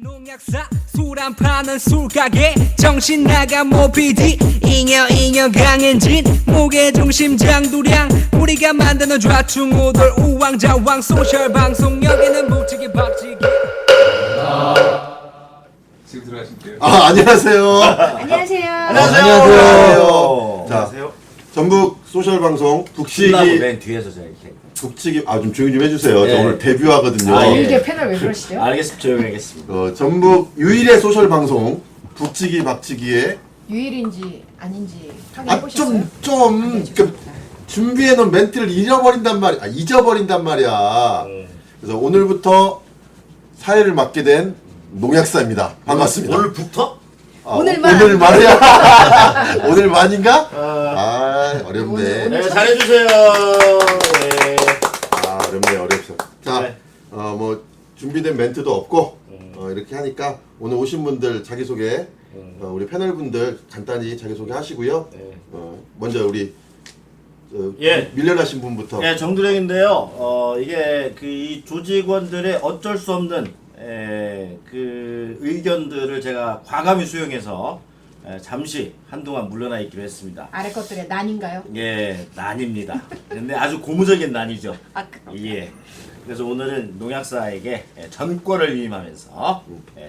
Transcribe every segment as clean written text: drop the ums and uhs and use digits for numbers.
농약사 술 안 파는 술가게 정신 나간 모피디 잉여 강현진 무게중심 장두량 우리가 만드는 좌충우돌 우왕좌왕 소셜 방송 여기는 묵직이 박치기. 지금 들어가실게요. 안녕하세요. 안녕하세요. 안녕하세요. 자, 안녕하세요. 전북 소셜 방송 북치기 맨 뒤에서 제가 이렇게. 북치기 좀 조용히 좀 해주세요. 네. 저 오늘 데뷔하거든요. 아, 예. 이게 패널 왜 그러시죠? 알겠습니다. 조용히 하겠습니다. 전북 유일의 소셜 방송 북치기 박치기의 유일인지 아닌지 확인해 보셨어요? 네, 좀 준비해놓은 멘트를 잊어버린단 말이야. 그래서 오늘부터 사회를 맡게 된 농약사입니다. 반갑습니다. 오늘부터? 오늘만. 오늘 말이야. 오늘만인가? 어렵네. 네, 잘해주세요. 네. 어렵네, 어렵어. 자, 네. 뭐 준비된 멘트도 없고 이렇게 하니까 오늘 오신 분들 자기소개, 우리 패널 분들 간단히 자기소개 하시고요. 네. 먼저 우리 예. 밀려나신 분부터. 네, 정두령인데요. 이게 이 조직원들의 어쩔 수 없는 그 의견들을 제가 과감히 수용해서 잠시 한동안 물러나 있기로 했습니다. 아래 것들의 난인가요? 예, 난입니다. 근데 아주 고무적인 난이죠. 예. 그래서 오늘은 농약사에게 전권을 위임하면서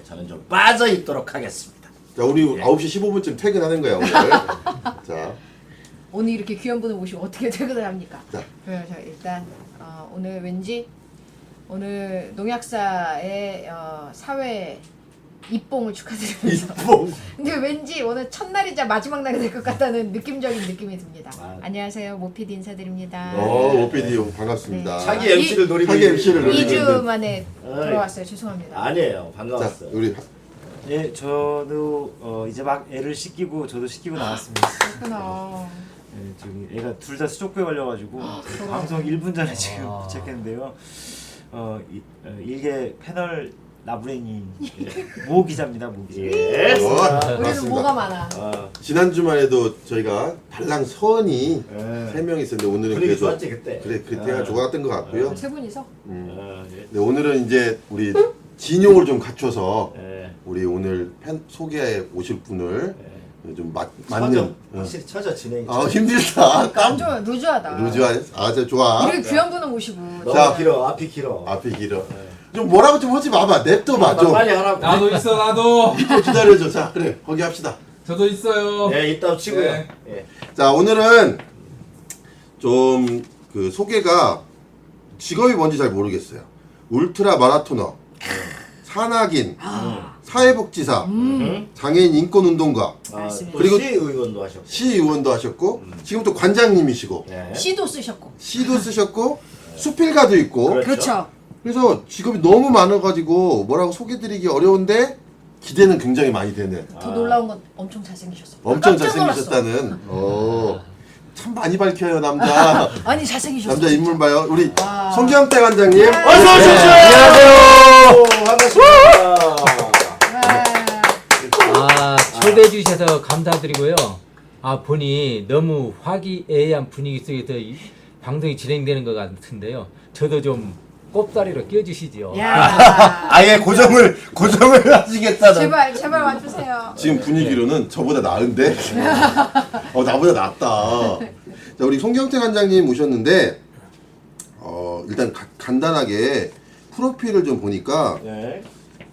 저는 좀 빠져 있도록 하겠습니다. 자, 우리 예. 9시 15분쯤 퇴근하는 거야, 오늘. 자, 오늘 이렇게 귀한 분을 모시고 어떻게 퇴근을 합니까? 자. 그래서 일단 오늘 왠지 오늘 농약사의 사회 입봉을 축하드리면서 근데 왠지 오늘 첫날이자 마지막 날이 될 것 같다는 느낌적인 느낌이 듭니다. 안녕하세요, 모피디 인사드립니다. 오피디 반갑습니다. 네. 자기 MC를 노리고 자기 MC를 노리고 2주 있는데. 만에 들어왔어요. 죄송합니다. 아니에요. 자, 반가웠어요. 우리 예, 저도 이제 막 애를 씻기고 저도 씻기고 나왔습니다. 그렇구나. 예, 저기 애가 둘 다 수족구에 걸려가지고 방송 1분 전에 지금 도착했는데요. 일개 패널 나부랭이 모 기자입니다, 모 기자. 예. 우리는 반갑습니다. 뭐가 많아. 지난 주말에도 저희가 달랑 선이 예. 3명이 있었는데 오늘은 분위기 그래도 좋았지 그때. 그때가 좋았던 것 같고요. 세 분이서 예. 네, 오늘은 이제 우리 진용을 좀 갖춰서 예. 우리 오늘 소개해 오실 분을 좀 맞는. 확실히 처져 진행이. 힘들다. 땀. 좀 루즈하다. 루즈한. 저 좋아. 이렇게 귀한 분을 모시고 너무 자. 길어. 앞이 길어. 앞이 길어. 좀 뭐라고 좀 하지 마봐. 냅둬봐 좀. 빨리 하라고. 나도 있어 나도. 좀 기다려줘. 자, 그래 거기 합시다. 저도 있어요. 예, 이따 치고요. 네. 예. 자, 오늘은 좀 그 소개가 직업이 뭔지 잘 모르겠어요. 울트라 마라토너, 산악인, 사회복지사, 장애인 인권운동가, 맞습니다. 그리고 그리고 시의원도 하셨고. 시의원도 하셨고 지금 또 관장님이시고 예. 시도 쓰셨고. 시도 쓰셨고 수필가도 있고 그렇죠. 그렇죠. 그래서 직업이 너무 많아가지고 뭐라고 소개드리기 어려운데 기대는 굉장히 많이 되는 더 놀라운 건 엄청 잘생기셨어. 엄청 깜짝 놀랐어. 잘생기셨다는 참 많이 밝혀요 남자 아니 잘생기셨어. 남자 인물 봐요 우리 와. 성경태 관장님 네. 어서 오십시오. 안녕하세요. 반갑습니다. 초대해 주셔서 감사드리고요. 보니 너무 화기애애한 분위기 속에서 이 방송이 진행되는 것 같은데요. 저도 좀 꼽다리로 껴주시죠. 야. 아예 고정을 하시겠다는. 제발 와주세요. 지금 분위기로는 저보다 나은데 나보다 낫다. 자 우리 송경태 관장님 오셨는데 일단 간단하게 프로필을 좀 보니까 네.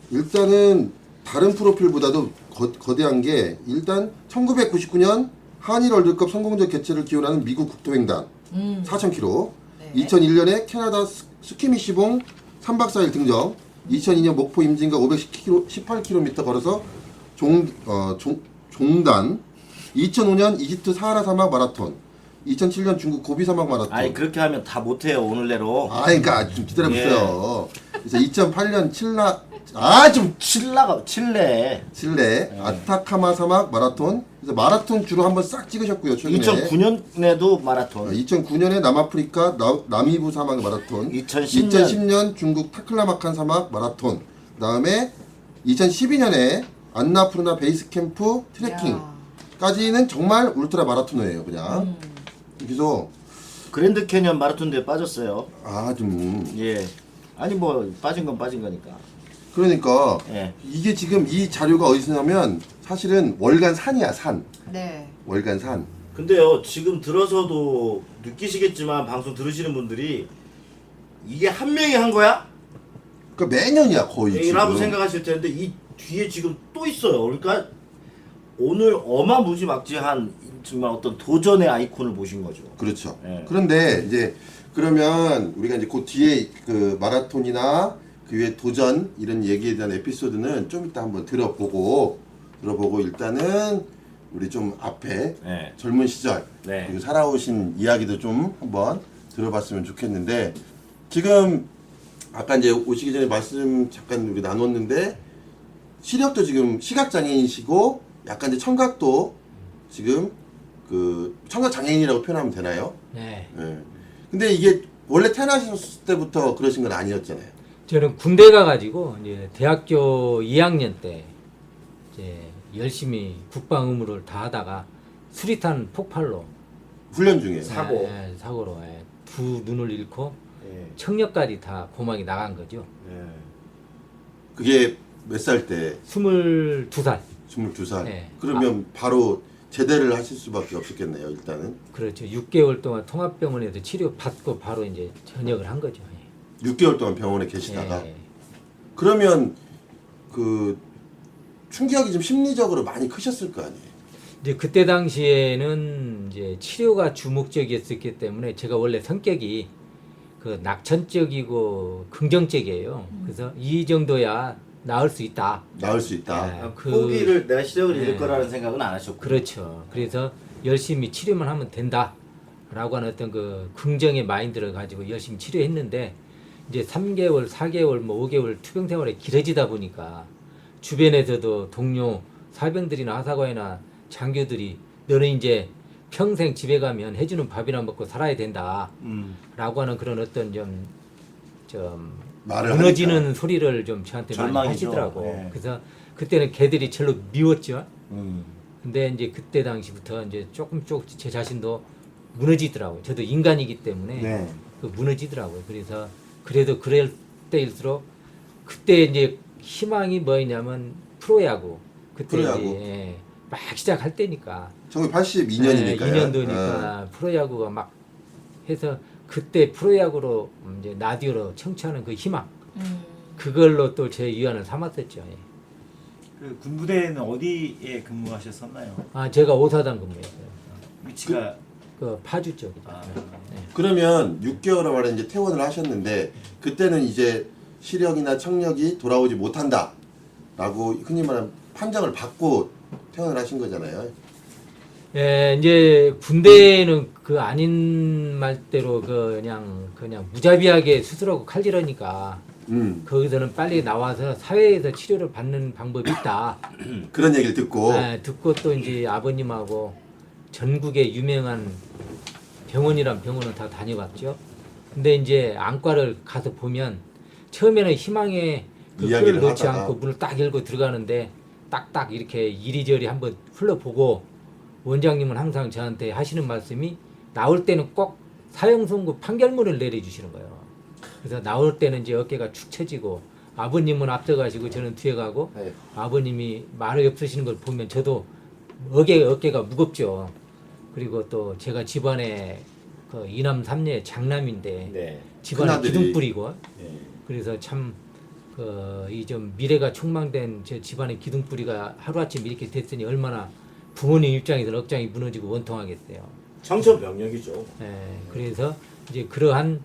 일단은 다른 프로필보다도 거대한 게 일단 1999년 한일 월드컵 성공적 개최를 기원하는 미국 국토횡단 4,000km, 네. 2001년에 캐나다 스키미시봉 3박 4일 등정, 2002년 목포 임진각 518km 걸어서 종단, 2005년 이집트 사하라 사막 마라톤, 2007년 중국 고비 사막 마라톤. 아니 그렇게 하면 다 못해요 오늘 내로. 그러니까 좀 기다려보세요. 그래서 2008년 칠레. 칠레 아타카마 사막 마라톤. 그래서 마라톤 주로 한번 싹 찍으셨고요. 최근에 2009년에도 마라톤. 2009년에 남아프리카 나미부 사막 마라톤. 2010년 중국 타클라마칸 사막 마라톤. 그다음에 2012년에 안나푸르나 베이스 캠프 트레킹까지는 정말 울트라 마라토너예요, 그냥. 그래서 그랜드 캐년 마라톤 대회 빠졌어요. 좀 예. 아니 뭐 빠진 건 빠진 거니까. 그러니까 예. 이게 지금 이 자료가 어디서 나면 사실은 월간 산이야 산. 네. 월간 산. 근데요 지금 들어서도 느끼시겠지만 방송 들으시는 분들이 이게 한 명이 한 거야? 그러니까 매년이야 거의 라고 지금. 생각하실 텐데 이 뒤에 지금 또 있어요. 그러니까 오늘 어마무지막지한 정말 어떤 도전의 아이콘을 보신 거죠. 그렇죠. 예. 그런데 이제 그러면 우리가 이제 그 뒤에 그 마라톤이나 그 위에 도전 이런 얘기에 대한 에피소드는 좀 이따 한번 들어보고 일단은 우리 좀 앞에 네. 젊은 시절 네. 그리고 살아오신 이야기도 좀 한번 들어봤으면 좋겠는데 지금 아까 이제 오시기 전에 말씀 잠깐 우리 나눴는데 시력도 지금 시각 장애인이시고 약간 이제 청각도 지금 그 청각 장애인이라고 표현하면 되나요? 네. 예. 근데 이게 원래 태어나셨을 때부터 그러신 건 아니었잖아요. 저는 군대 가가지고 이제 대학교 2학년 때 이제 열심히 국방 의무를 다 하다가 수리탄 폭발로 훈련 중에. 사고. 사고로 두 눈을 잃고 예. 청력까지 다 고막이 나간 거죠. 예. 그게 몇 살 때? 22살. 22살. 네. 그러면 바로 제대를 하실 수밖에 없었겠네요. 일단은 그렇죠. 6개월 동안 통합병원에서 치료 받고 바로 이제 전역을 한 거죠. 6개월 동안 병원에 계시다가 예. 그러면 그 충격이 좀 심리적으로 많이 크셨을 거 아니에요. 이제 그때 당시에는 이제 치료가 주목적이었기 때문에 제가 원래 성격이 그 낙천적이고 긍정적이에요. 그래서 이 정도야 나을 수 있다. 나을 수 있다. 네. 아, 그- 포기를 내가 시력을 잃을 네. 거라는 생각은 안 하셨고. 그렇죠. 그래서 열심히 치료만 하면 된다라고 하는 어떤 그 긍정의 마인드를 가지고 열심히 치료했는데 이제 3개월, 4개월, 뭐 5개월 투병 생활이 길어지다 보니까 주변에서도 동료 사병들이나 하사관이나 장교들이 너는 이제 평생 집에 가면 해주는 밥이나 먹고 살아야 된다라고 하는 그런 어떤 좀 말을 무너지는 하니까. 소리를 좀 저한테 많이 절망이죠. 하시더라고. 네. 그래서 그때는 걔들이 절로 미웠죠. 음. 근데 이제 그때 당시부터 이제 조금 제 자신도 무너지더라고요. 저도 인간이기 때문에 네. 그 무너지더라고요. 그래서 그래도 그럴 때일수록 그때 이제 희망이 뭐였냐면 프로야구. 그때 프로야구. 이제 막 시작할 때니까. 1982년이니까요. 2년도니까 프로야구가 막 해서 그때 프로야구로 이제 라디오로 청취하는 그 희망. 그걸로 또 제 위안을 삼았었죠. 예. 그 군부대는 어디에 근무하셨었나요? 아 제가 오사단 근무했어요. 위치가 그 파주 쪽이죠. 아, 그러면 6개월 만에 이제 퇴원을 하셨는데 그때는 이제 시력이나 청력이 돌아오지 못한다라고 흔히 말하는 판정을 받고 퇴원을 하신 거잖아요. 예, 이제 군대는 그 아닌 말대로 그냥 무자비하게 수술하고 칼질하니까 거기서는 빨리 나와서 사회에서 치료를 받는 방법이 있다. 그런 얘기를 듣고 예, 듣고 또 이제 아버님하고 전국의 유명한 병원이란 병원은 다 다녀봤죠. 근데 이제 안과를 가서 보면 처음에는 희망에 그 이야기를 끈을 놓지 하다가. 않고 문을 딱 열고 들어가는데 딱딱 이렇게 이리저리 한번 흘러보고 원장님은 항상 저한테 하시는 말씀이 나올 때는 꼭 사형 선고 판결문을 내려주시는 거예요. 그래서 나올 때는 이제 어깨가 축 처지고 아버님은 앞서가시고 저는 뒤에 가고 네. 아버님이 말을 엎으시는 걸 보면 저도 어깨가 무겁죠. 그리고 또 제가 집안에 그 이남 삼녀의 장남인데 네. 집안에 큰아들이. 기둥뿌리고 네. 그래서 참 이 좀 미래가 촉망된 제 집안의 기둥뿌리가 하루아침 이렇게 됐으니 얼마나 부모님 입장에서는 억장이 무너지고 원통하겠어요. 청천벽력이죠. 예, 그래서 이제 그러한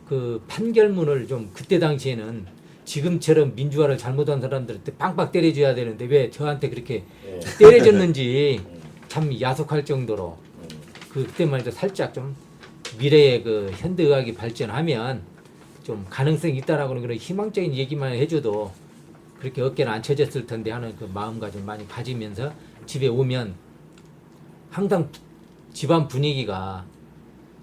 그 판결문을 좀 그때 당시에는 지금처럼 민주화를 잘못한 사람들한테 빵빵 때려줘야 되는데 왜 저한테 그렇게 예. 때려줬는지 참 야속할 정도로 그때만 해도 살짝 좀 미래의 그 현대의학이 발전하면 좀 가능성이 있다라고는 그런 희망적인 얘기만 해줘도 그렇게 어깨는 안 쳐졌을 텐데 하는 그 마음가짐 많이 가지면서 집에 오면 항상 집안 분위기가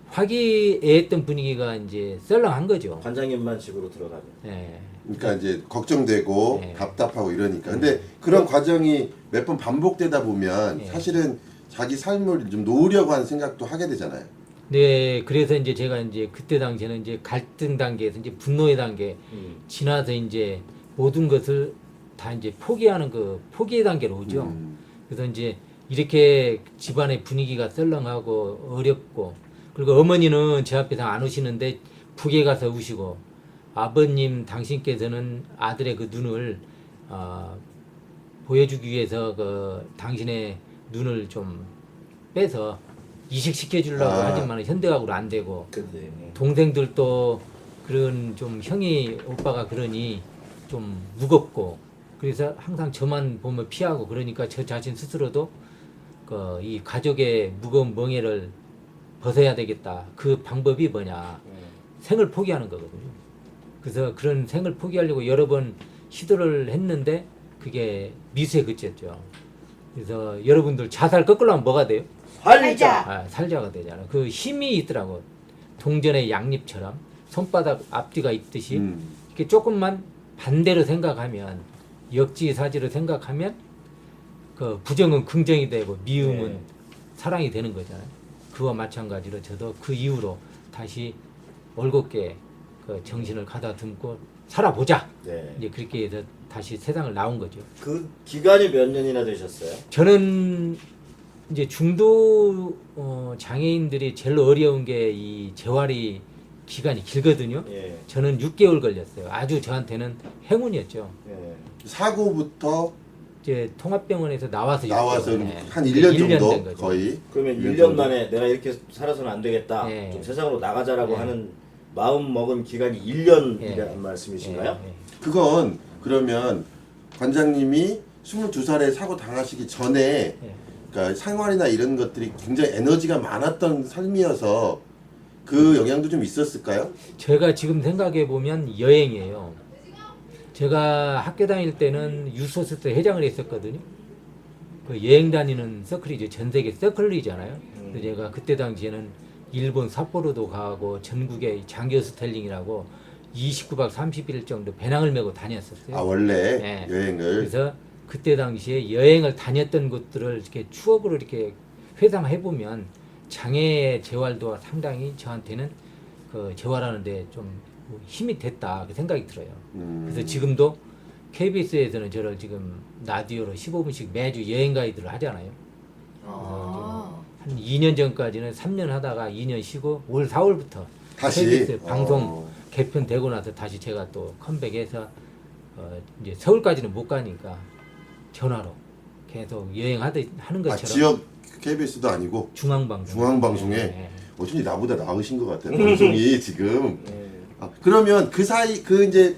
화기애애했던 분위기가 이제 썰렁한 거죠. 관장님만 집으로 들어가면. 예. 그러니까 이제 걱정되고 네. 답답하고 이러니까. 근데 그런 과정이 몇 번 반복되다 보면 네. 사실은 자기 삶을 좀 놓으려고 하는 생각도 하게 되잖아요. 네, 그래서 이제 제가 이제 그때 당시에는 이제 갈등 단계에서 이제 분노의 단계 지나서 이제 모든 것을 다 이제 포기하는 그 포기의 단계로 오죠. 음. 그래서 이제 이렇게 집안의 분위기가 썰렁하고 어렵고, 그리고 어머니는 제 앞에서 안 우시는데 북에 가서 우시고, 아버님 당신께서는 아들의 그 눈을 보여주기 위해서 그 당신의 눈을 좀 빼서 이식시켜 주려고 하지만 현대학으로 안 되고, 근데 동생들도 그런 좀 형이 오빠가 그러니 좀 무겁고, 그래서 항상 저만 보면 피하고, 그러니까 저 자신 스스로도 그 이 가족의 무거운 멍에를 벗어야 되겠다. 그 방법이 뭐냐? 생을 포기하는 거거든요. 그래서 그런 생을 포기하려고 여러 번 시도를 했는데 그게 미수에 그쳤죠. 그래서 여러분들 자살 거꾸로 하면 뭐가 돼요? 살자. 살자가 되잖아. 그 힘이 있더라고. 동전의 양립처럼 손바닥 앞뒤가 있듯이 이렇게 조금만 반대로 생각하면, 역지사지로 생각하면 그 부정은 긍정이 되고 미움은 네. 사랑이 되는 거잖아요. 그와 마찬가지로 저도 그 이후로 다시 올곧게 그 정신을 가다듬고 살아보자. 네. 이제 그렇게 해서 다시 세상을 나온 거죠. 그 기간이 몇 년이나 되셨어요? 저는 이제 중도 장애인들이 제일 어려운 게 이 재활이 기간이 길거든요. 예. 저는 6개월 걸렸어요. 아주 저한테는 행운이었죠. 예. 사고부터 이제 통합병원에서 나와서 나와서 6개월. 네. 한 1년 된 정도 거죠. 거의. 그러면 1년 1년 정도? 만에 내가 이렇게 살아서는 안 되겠다. 네. 좀 세상으로 나가자라고 네. 하는 마음 먹은 기간이 1년이라는 네. 말씀이신가요? 예, 예. 그건 그러면 관장님이 22살에 사고 당하시기 전에 예. 그러니까 생활이나 이런 것들이 굉장히 에너지가 많았던 삶이어서 그 영향도 좀 있었을까요? 제가 지금 생각해 보면 여행이에요. 제가 학교 다닐 때는 유소스 회장을 했었거든요. 그 여행 다니는 서클이죠. 전 세계 서클이잖아요. 그래서 제가 그때 당시에는 일본 삿포로도 가고 전국에 장교 스텔링이라고 29박 30일 정도 배낭을 메고 다녔었어요. 아 원래 네. 여행을 그래서 그때 당시에 여행을 다녔던 곳들을 이렇게 추억으로 이렇게 회상해 보면 장애 재활도 상당히 저한테는 그 재활하는데 좀 힘이 됐다 그 생각이 들어요. 그래서 지금도 KBS에서는 저를 지금 라디오로 15분씩 매주 여행 가이드를 하잖아요. 아. 한 2년 전까지는 3년 하다가 2년 쉬고 올 4월부터 다시 KBS 방송 개편되고 나서 다시 제가 또 컴백해서 이제 서울까지는 못 가니까 전화로 계속 여행하는 아, 것처럼 지역 KBS도 아니고 중앙방송 중앙방송에 네. 어쩐지 나보다 나으신 것 같아요. 방송이 지금. 그러면 그 사이 그 이제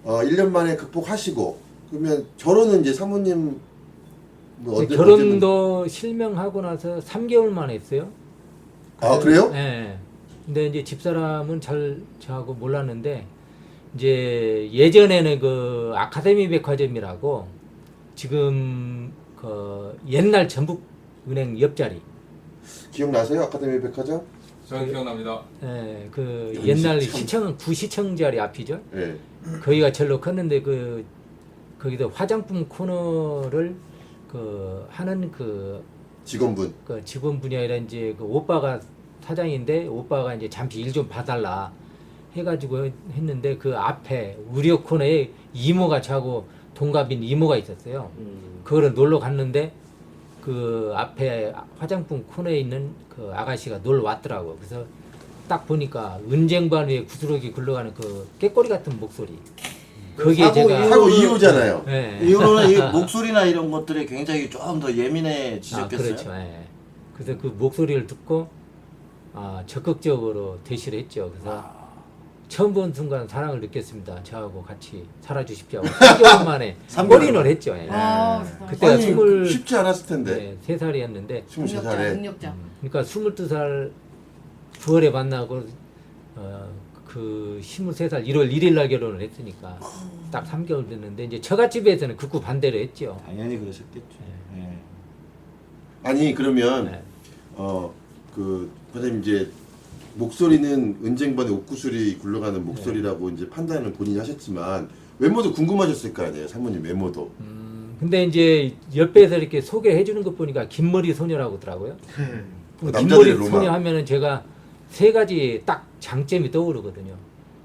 1년 만에 극복하시고 그러면 결혼은 이제 사모님 뭐 결혼도 실명하고 나서 3개월 만에 했어요. 아 그래요? 네. 근데 이제 집사람은 잘 저하고 몰랐는데 이제 예전에는 그 아카데미 백화점이라고 지금 그 옛날 전북은행 옆자리. 기억나세요? 아카데미 백화점? 저는 기억납니다. 예, 그 여기 옛날 시청. 구시청 자리 앞이죠. 네. 거기가 절로 컸는데 그 거기서 화장품 코너를 그 하는 그 직원분. 그 직원분이 아니라 이제 그 오빠가 사장인데 오빠가 이제 잠시 일 좀 봐달라 해가지고 했는데 그 앞에 의료 코너에 이모가 자고 동갑인 이모가 있었어요. 그거를 놀러 갔는데 그 앞에 화장품 코너에 있는 그 아가씨가 놀러 왔더라고. 그래서 딱 보니까 은쟁반 위에 구스러기 굴러가는 그 깨꼬리 같은 목소리. 거기에 사고 제가 사고 이후잖아요. 예. 이후로는 이 목소리나 이런 것들이 굉장히 좀 더 예민해지셨겠어요? 그렇죠. 예. 그래서 그 목소리를 듣고 적극적으로 대시를 했죠. 그래서 처음 본 순간 사랑을 느꼈습니다. 저하고 같이 살아주십시오 하고 3개월 만에 3개월 골인을 했죠. 예. 아, 그때가 아니, 20 쉽지 않았을 텐데. 3살이었는데 23살에. 능력자. 그러니까 22살 9월에 만나고 그 23살 1월 1일 날 결혼을 했으니까 딱 3개월 됐는데 이제 처갓집에서는 극구 반대를 했죠. 당연히 그러셨겠죠. 예. 아니 그러면 네. 그 선생님 이제 목소리는 은쟁반의 옥구슬이 굴러가는 목소리라고 이제 판단을 본인이 하셨지만 외모도 궁금하셨을 거 아니에요, 사모님 외모도. 근데 이제 옆에서 이렇게 소개해 주는 것 보니까 긴머리 소녀라고 하더라고요. 남자들의 긴머리 로망. 소녀 하면은 제가 세 가지 딱 장점이 떠오르거든요.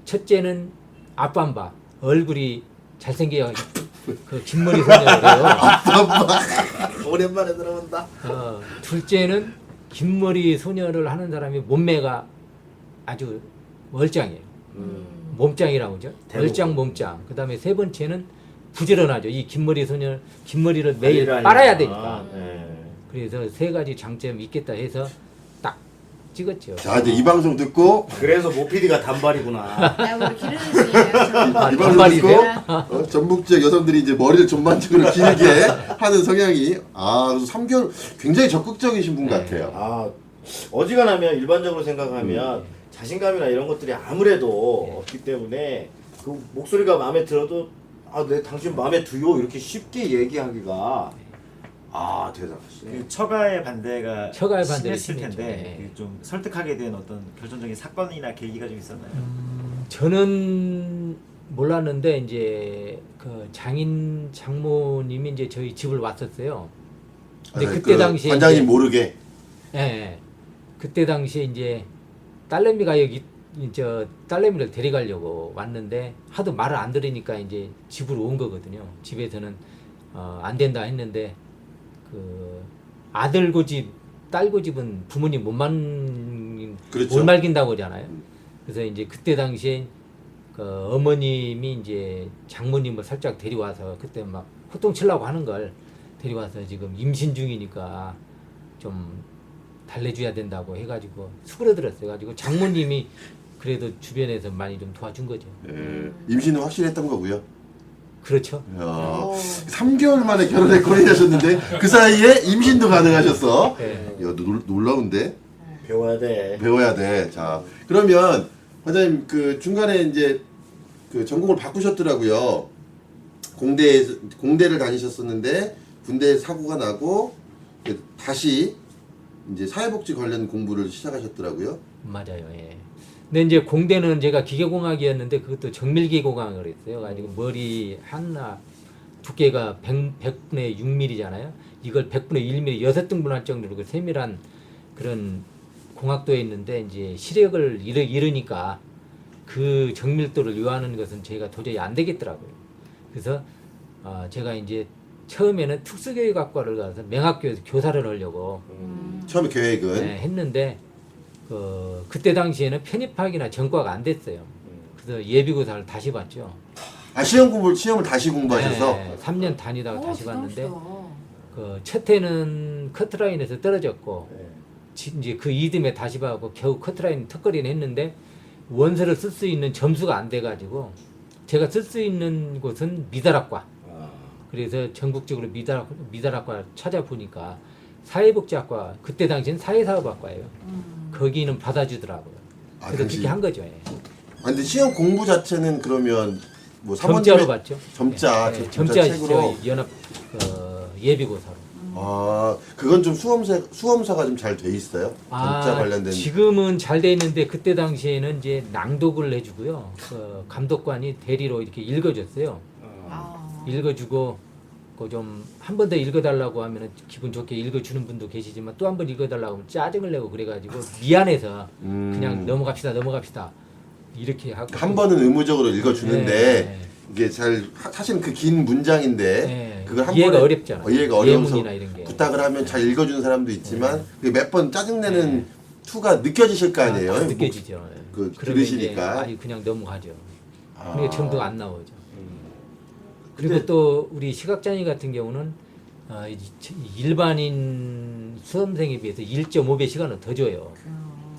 첫째는 앞반바 얼굴이 잘생겨 그 긴머리 소녀래요. 오랜만에 들어본다. 둘째는 긴머리 소녀를 하는 사람이 몸매가 아주 멀짱이에요. 몸짱이라고 그러죠. 멀짱 몸짱. 그다음에 세 번째는 부지런하죠. 이 긴머리 소녀 긴머리를 매일 빨아야 되니까. 네. 그래서 세 가지 장점이 있겠다 해서 딱 찍었죠. 자 이제 이 방송 듣고 그래서 모피디가 단발이구나. 야, 우리 기르는 중이에요. 이 방송 단발이 듣고 전북 지역 여성들이 이제 머리를 전반적으로 길게 하는 성향이 그래서 3개월 굉장히 적극적이신 분 같아요. 아 어지간하면 일반적으로 생각하면 자신감이나 이런 것들이 아무래도 없기 때문에 그 목소리가 마음에 들어도 네 당신 마음에 들요 이렇게 쉽게 얘기하기가 대단하시네. 그 처가의 반대가 처가의 반대가 심했을 심했죠. 텐데 네. 그좀 설득하게 된 어떤 결정적인 사건이나 계기가 좀 있었나요? 저는 몰랐는데 이제 그 장인 장모님이 이제 저희 집을 왔었어요. 근데 그때 당시에 관장님 이제- 모르게 예. 그때 당시에 이제 딸내미가 여기 딸내미를 데려가려고 왔는데 하도 말을 안 들으니까 이제 집으로 온 거거든요. 집에서는 안 된다 했는데 그 아들 고집, 딸 고집은 부모님 그렇죠. 못 말긴다고 하잖아요. 그래서 이제 그때 당시에 그 어머님이 이제 장모님을 살짝 데려와서 그때 막 호통치려고 하는 걸 데려와서 지금 임신 중이니까 좀 달래줘야 된다고 해가지고 수그러들었어요. 가지고 장모님이 그래도 주변에서 많이 좀 도와준 거죠. 임신은 확실했던 거고요. 그렇죠. 야, 3개월 만에 결혼에 골인하셨는데 그 사이에 임신도 가능하셨어. 네. 야, 놀라운데? 배워야 돼. 배워야 돼. 자, 그러면 관장님 그 중간에 이제 그 전공을 바꾸셨더라고요. 공대를 다니셨었는데 군대 사고가 나고 다시 이제 사회복지 관련 공부를 시작하셨더라고요. 맞아요. 예. 근데 이제 공대는 제가 기계공학이었는데 그것도 정밀기계공학을 했어요. 가지고 머리 하나 두께가 100분의 6mm잖아요. 이걸 100분의 1mm 6등분할 정도로 그 세밀한 그런 공학도에 있는데 이제 시력을 잃으니까 그 정밀도를 요하는 것은 제가 도저히 안 되겠더라고요. 그래서 제가 이제 처음에는 특수교육학과를 가서 명학교에서 교사를 하려고 처음에 계획은 했는데 그때 당시에는 편입학이나 전과가 안 됐어요. 그래서 예비고사를 다시 봤죠. 시험을 다시 공부하셔서 3년 다니다가 다시 대단하시다. 봤는데 첫 해는 커트라인에서 떨어졌고 이제 그 이듬해 다시 봐고 겨우 커트라인 턱걸이는 했는데 원서를 쓸 수 있는 점수가 안 돼가지고 제가 쓸 수 있는 곳은 미달학과. 그래서 전국적으로 미달학과 찾아보니까 사회복지학과 그때 당시엔 사회사업학과예요. 거기는 받아주더라고요. 그래서 당시- 그렇게 한 거죠. 예. 근데 시험 공부 자체는 그러면 뭐 점자로 봤죠. 점자 예, 점자 점자 책으로 연합 예비고사로. 그건 좀 수험사가 좀 잘 돼 있어요. 점자 관련된 지금은 잘 돼 있는데 그때 당시에는 이제 낭독을 해주고요. 그 감독관이 대리로 이렇게 읽어줬어요. 읽어주고 그 좀 한 번 더 읽어달라고 하면은 기분 좋게 읽어주는 분도 계시지만 또 한 번 읽어달라고 하면 짜증을 내고 그래가지고 미안해서 그냥 넘어갑시다 이렇게 하고 한 번은 의무적으로 읽어주는데 네. 이게 사실은 그 긴 문장인데 네. 그걸 한 이해가 번에 어렵잖아요. 이해가 어려워서 예문이나 이런 게. 부탁을 하면 잘 읽어주는 사람도 있지만 몇 번 짜증내는 투가 느껴지실 거 아니에요. 다 느껴지죠. 그 그러면 들으시니까. 이제 아니 그냥 넘어가죠. 아. 그러니까 점도 안 나오죠. 그리고 또 우리 시각장애 같은 경우는 일반인 수험생에 비해서 1.5배 시간을 더 줘요.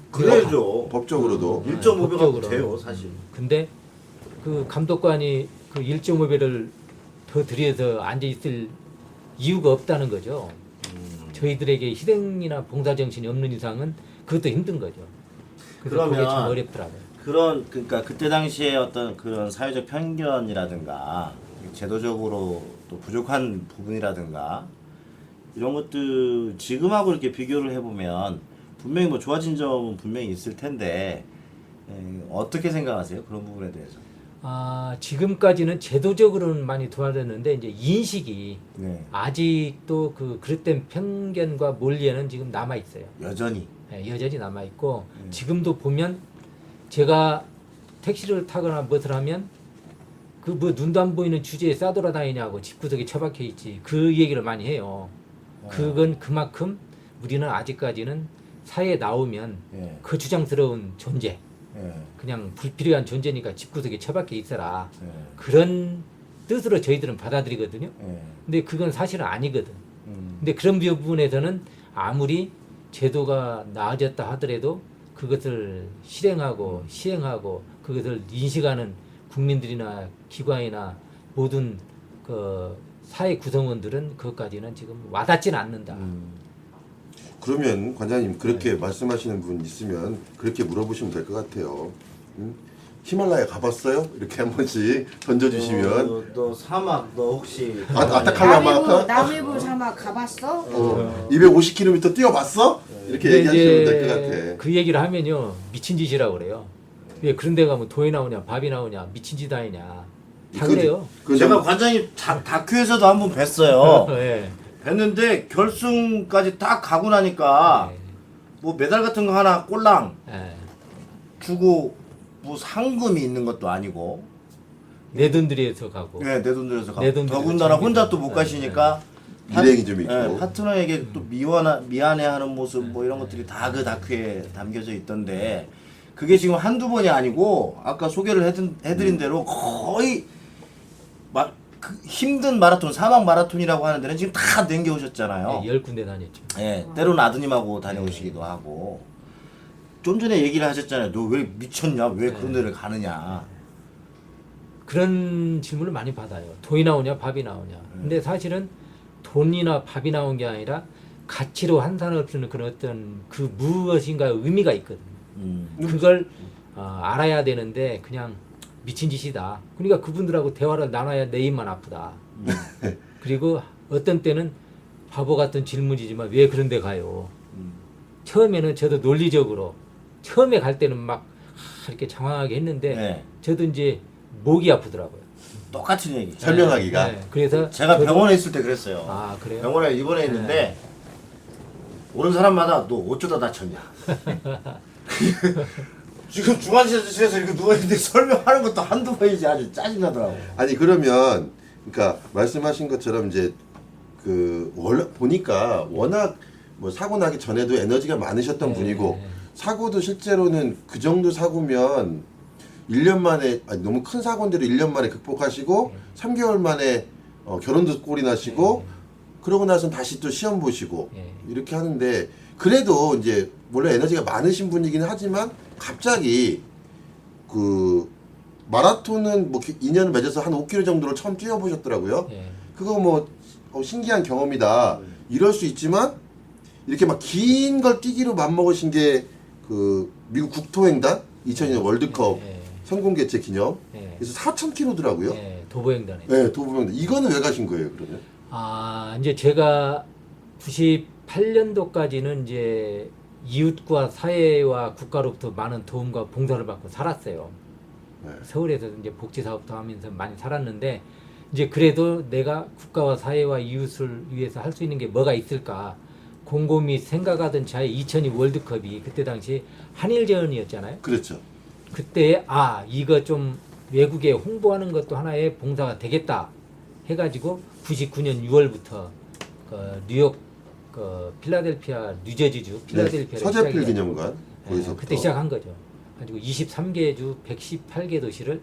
그래죠. 법적으로도 1.5배가 법적으로. 돼요 사실. 근데 그 감독관이 그 1.5배를 더 들여서 앉아 있을 이유가 없다는 거죠. 저희들에게 희생이나 봉사 정신이 없는 이상은 그것도 힘든 거죠. 그래서 그게 참 그러면 어렵더라고요. 그러니까 그때 당시에 어떤 그런 사회적 편견이라든가 제도적으로 또 부족한 부분이라든가 이런 것들 지금하고 이렇게 비교를 해보면 분명히 뭐 좋아진 점은 분명히 있을 텐데 어떻게 생각하세요? 그런 부분에 대해서. 지금까지는 제도적으로는 많이 도와줬는데 이제 인식이 네. 아직도 그 그릇된 편견과 논리에는 지금 남아 있어요. 여전히. 여전히 남아 있고 지금도 보면 제가 택시를 타거나 무엇을 하면 그 뭐 눈도 안 보이는 주제에 싸돌아다니냐고 집구석에 처박혀 있지. 그 얘기를 많이 해요. 그건 그만큼 우리는 아직까지는 사회에 나오면 예. 거추장스러운 존재, 예. 그냥 불필요한 존재니까 집구석에 처박혀 있어라. 예. 그런 뜻으로 저희들은 받아들이거든요. 예. 근데 그건 사실은 아니거든. 음. 근데 그런 부분에서는 아무리 제도가 나아졌다 하더라도 그것을 실행하고 시행하고 그것을 인식하는 국민들이나 기관이나 모든 그 사회 구성원들은 그것까지는 지금 와닿지는 않는다. 그러면 관장님 그렇게 말씀하시는 분 있으면 그렇게 물어보시면 될 것 같아요. 히말라야 가봤어요? 이렇게 한 번씩 던져주시면 너 사막 너 혹시 아타칼라마카 남해부 사막 가봤어? 250km 뛰어봤어? 이렇게 근데 얘기하시면 될 것 이제 같아. 그 얘기를 하면요 미친 짓이라고 그래요. 왜 그런 데 가면 도에 나오냐 밥이 나오냐 미친 짓 아니냐 다 그래요. 제가 관장님 다큐에서도 한 번 뵀어요. 예. 뵀는데 결승까지 딱 가고 나니까 뭐 메달 같은 거 하나 꼴랑 예. 주고 뭐 상금이 있는 것도 아니고 내 돈 들여서 가고 네, 내 돈 들여서 가고 내 돈 들여서 더군다나 혼자 챙기고. 또 못 가시니까 일행이 좀 있고. 파트너에게 또 미안해하는 모습 뭐 이런 것들이 다 그 다큐에 담겨져 있던데 그게 지금 한두 번이 아니고 아까 소개를 해드린 대로 거의 그 힘든 마라톤 사막 마라톤이라고 하는 데는 지금 다 댕겨오셨잖아요. 10군데 다녔죠. 예, 때로는 아드님하고 다녀오시기도 하고 좀 전에 얘기를 하셨잖아요. 너 왜 미쳤냐? 왜 그런 데를 가느냐? 그런 질문을 많이 받아요. 돈이 나오냐 밥이 나오냐. 근데 사실은 돈이나 밥이 나온 게 아니라 가치로 환산할 수 있는 그런 어떤 그 무엇인가 의미가 있거든요. 그걸 알아야 되는데 그냥 미친 짓이다. 그러니까 그분들하고 대화를 나눠야 내 입만 아프다. 그리고 어떤 때는 바보 같은 질문이지만 왜 그런 데 가요? 처음에는 저도 논리적으로 처음에 갈 때는 막 이렇게 장황하게 했는데 네. 저도 이제 목이 아프더라고요. 똑같은 얘기. 설명하기가. 네, 그래서 제가 저도- 병원에 있을 때 그랬어요. 아 그래요? 병원에 입원해 있는데 오는 사람마다 너 어쩌다 다쳤냐? 지금 중환자실에서 이렇게 누워 있는데 설명하는 것도 한두 번이지 아주 짜증나더라고. 아니 그러면 그러니까 말씀하신 것처럼 이제 그 원래 보니까 워낙 뭐 사고 나기 전에도 에너지가 많으셨던 네. 분이고 사고도 실제로는 그 정도 사고면 1년 만에 아니, 너무 큰 사고인데도 1년 만에 극복하시고 3개월 만에 결혼도 꼴이 나시고 그러고 나서 다시 또 시험 보시고 네. 이렇게 하는데 그래도 이제 원래 에너지가 많으신 분이긴 하지만 갑자기 그 마라톤은 뭐 인연을 맺어서 한 5km 정도를 처음 뛰어보셨더라고요. 예. 그거 뭐 신기한 경험이다. 이럴 수 있지만 이렇게 막 긴 걸 뛰기로 맘먹으신 게 그 미국 국토횡단 2002년 월드컵 예. 성공 개최 기념. 예. 그래서 4,000km더라고요. 예. 도보횡단에. 네, 도보횡단. 이거는 왜 가신 거예요, 그러면? 아 이제 제가 98년도까지는 이제 이웃과 사회와 국가로부터 많은 도움과 봉사를 받고 살았어요. 네. 서울에서 이제 복지 사업도 하면서 많이 살았는데 이제 그래도 내가 국가와 사회와 이웃을 위해서 할 수 있는 게 뭐가 있을까 곰곰이 생각하던 차에 2002 월드컵이 그때 당시 한일전이었잖아요. 그렇죠. 그때 이거 좀 외국에 홍보하는 것도 하나의 봉사가 되겠다 해가지고 99년 6월부터 그 뉴욕 그 필라델피아 뉴저지주 필라델피아 네, 서재필 기념관 거기서 그때 시작한 거죠. 가지고 23개 주 118개 도시를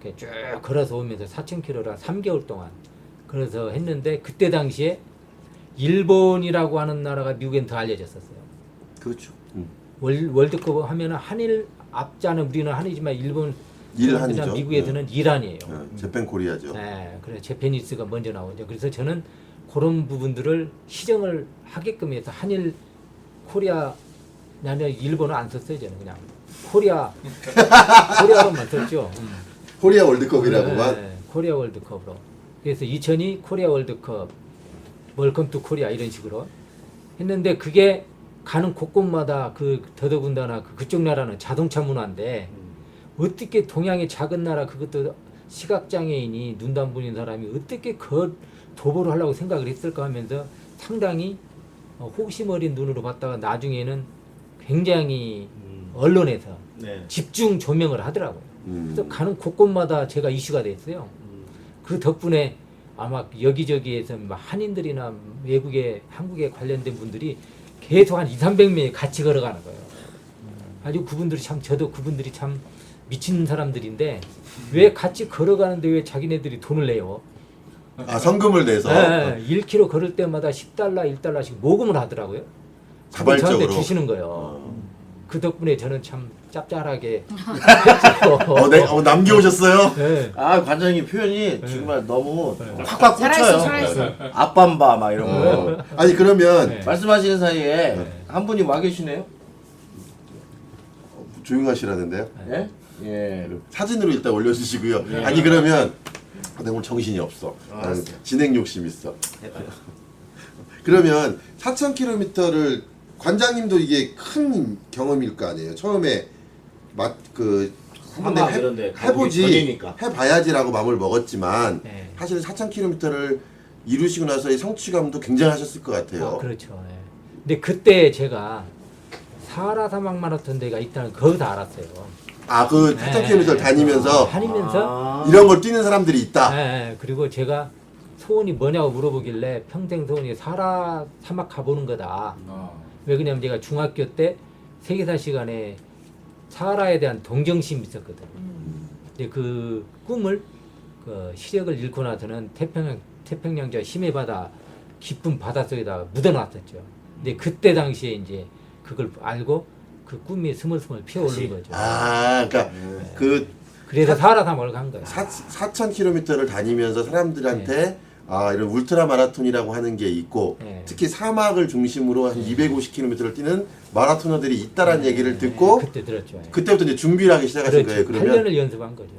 이렇게 쭉 걸어서 오면서 4,000km를 3개월 동안 걸어서 했는데 그때 당시에 일본이라고 하는 나라가 미국엔 더 알려졌었어요. 그렇죠. 월드컵 하면은 한일 앞자는 우리는 한이지만 일본 일한이죠. 미국에서는 일한이에요. 재팬 코리아죠. 네, 그래 재패니스가 먼저 나오죠. 그래서 저는 그런 부분들을 시정을 하게끔 해서 한일 코리아 아니라 일본은 안 썼어요. 저는 그냥 코리아로만 썼죠. 코리아 월드컵이라고만. 네, 코리아 월드컵으로. 그래서 2002 코리아 월드컵, 웰컴 투 코리아 이런 식으로 했는데 그게 가는 곳곳마다 그 더더군다나 그쪽 나라는 자동차 문화인데 어떻게 동양의 작은 나라 그것도 시각장애인이 눈도 안 보이는 사람이 어떻게 그 도보를 하려고 생각을 했을까 하면서 상당히 호기심 어린 눈으로 봤다가 나중에는 굉장히 언론에서 네. 집중 조명을 하더라고요. 그래서 가는 곳곳마다 제가 이슈가 됐어요. 그 덕분에 아마 여기저기에서 막 한인들이나 외국에 한국에 관련된 분들이 계속 한 200~300명이 같이 걸어가는 거예요. 아주 그분들이 참 저도 그분들이 참 미친 사람들인데 왜 같이 걸어가는데 왜 자기네들이 돈을 내요? 아 성금을 내서 네, 1km 걸을 때마다 10달러, 1달러씩 모금을 하더라고요. 자발적으로. 저한테 주시는 거예요. 그 덕분에 저는 참 짭짤하게 남겨오셨어요? 네. 아 관장님 표현이 정말 너무 확확 꽂혀요. 살아있어. 아빰바 막 이런 거. 아니 그러면 네. 말씀하시는 사이에 한 분이 와 계시네요. 조용하시라는데요. 예? 예. 사진으로 일단 올려주시고요. 아니 그러면 내가 오늘 정신이 없어. 나는 알았어요. 진행 욕심 있어. 그러면 4,000km를 관장님도 이게 큰 경험일 거 아니에요. 처음에 한번 사막 이런 데 가보기 해보지 전이니까. 해봐야지라고 마음을 먹었지만 네. 사실 4,000km를 이루시고 나서의 성취감도 굉장하셨을 것 같아요. 아, 그렇죠. 예. 근데 그때 제가 사하라 사막 마라톤 대회가 있다는 걸 거기서 알았어요. 그 4,000km를 다니면서 다니면서 이런 걸 뛰는 사람들이 있다. 예, 그리고 제가 소원이 뭐냐고 물어보길래 평생 소원이 사하라 사막 가보는 거다. 왜 그러냐면 제가 중학교 때 세계사 시간에 사하라에 대한 동정심이 있었거든. 근데 그 꿈을 그 시력을 잃고 나서는 태평양저 힘의 바다 깊은 바닷속에다 묻어놨었죠. 근데 그때 당시에 이제 그걸 알고 그 꿈이 스물스물 피어오른 거죠. 그러니까 그래서 사하라 사막을 간 거예요. 4,000km를 다니면서 사람들한테 이런 울트라 마라톤이라고 하는 게 있고 네. 특히 사막을 중심으로 한 250km를 뛰는 마라토너들이 있다라는 얘기를 듣고 그때 들었죠. 예. 그때부터 이제 준비를 하기 시작하신 거예요. 그렇죠. 그러면 8년을 연습한 거죠.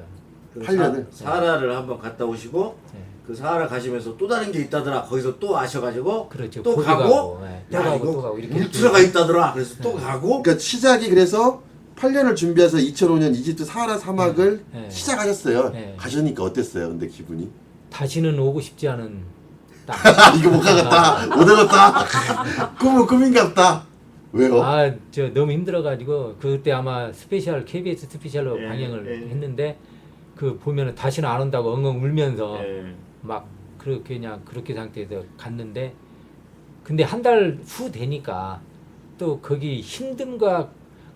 8년을? 사하라를 한번 갔다 오시고 네. 그 사하라 가시면서 또 다른 게 있다더라. 거기서 또 아셔가지고 그렇죠. 또 거기 가고 예. 또 야, 가고 이거 또 가고 이렇게 울트라가 있다더라. 그래서 또 가고 그러니까 시작이 그래서 8년을 준비해서 2005년 이집트 사하라 사막을 네. 시작하셨어요. 네. 가시니까 어땠어요? 근데 기분이? 다시는 오고 싶지 않은 땅. 이거 못 가겠다. 못 오겠다. 꿈은 꿈인갑다. 왜요? 저 너무 힘들어가지고 그때 아마 KBS 스페셜로 예, 방영을 예. 했는데 그 보면은 다시는 안 온다고 엉엉 울면서 예. 막 그렇게 상태에서 갔는데 근데 한 달 후 되니까 또 거기 힘듦과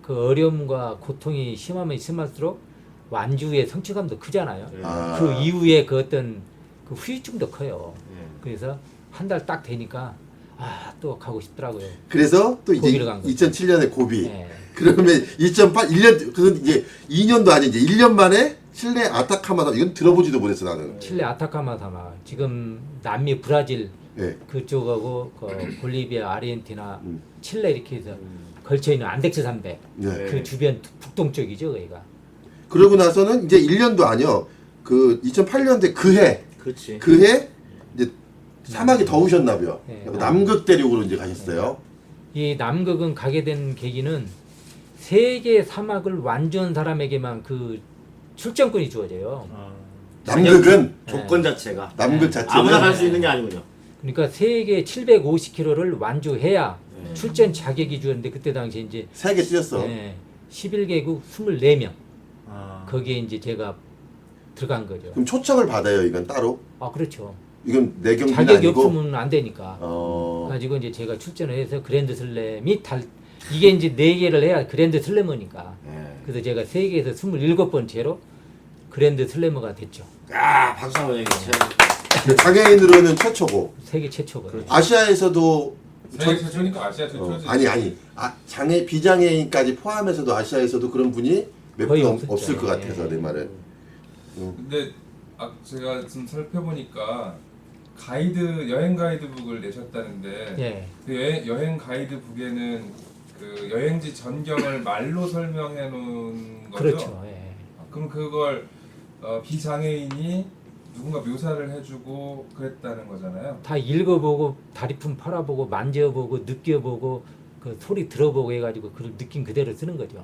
그 어려움과 고통이 심할수록 완주의 성취감도 크잖아요. 예. 그 이후에 그 어떤 그 후유증도 커요. 예. 그래서 한 달 딱 되니까 또 가고 싶더라고요. 그래서 또 이제 고비를 간 거죠. 2007년에 고비. 네. 그러면 2008 1년 그건 이제 2년도 아니 이제 1년 만에 칠레 아타카마 이건 들어보지도 못했어 나는. 칠레 아타카마 사막 지금 남미 브라질 예. 그쪽하고 볼리비아, 아르헨티나, 음. 칠레 이렇게 해서 걸쳐 있는 안덱스 산맥 네. 그 주변 북동 쪽이죠, 거기가. 그러고 나서는 이제 1년도 아니요. 그 2008년대 그해 그렇지. 이제 사막이 더우셨나봐요. 네. 남극 대륙으로 이제 가셨어요. 이 남극은 가게 된 계기는 세계 사막을 완주한 사람에게만 그 출전권이 주어져요. 남극은 조건 자체가 남극 자체는 아무나 갈 수 있는 게 아니군요. 그러니까 세계 750km를 완주해야 네. 출전 자격이 주었는데 그때 당시 이제 세개 뛰었어. 11개국 24명 아. 거기에 이제 제가 들어간 거죠. 그럼 초청을 받아요. 이건 따로. 그렇죠. 이건 내 경기는 자격이 아니고. 없으면 안 되니까. 가지고 이제 제가 출전을 해서 그랜드 슬램이 이게 이제 4개를 해야 그랜드 슬래머니까. 예. 그래서 제가 세계에서 27번째로 그랜드 슬래머가 됐죠. 박수 한번 해주세요. 장애인으로는 최초고 세계 최초거든요. 아시아에서도 세계 최초니까 아시아 최초지. 아니 비장애인까지 포함해서도 아시아에서도 그런 분이 몇 거의 분 없었죠. 없을 것 같아서 예. 내 말은. 근데 제가 좀 살펴보니까 여행 가이드북을 내셨다는데 예. 그 여행 가이드북에는 그 여행지 전경을 말로 설명해 놓은 거죠. 그렇죠. 예. 그럼 그걸 비장애인이 누군가 묘사를 해주고 그랬다는 거잖아요. 다 읽어보고 다리품 팔아보고 만져보고 느껴보고 그 소리 들어보고 해가지고 그 느낌 그대로 쓰는 거죠.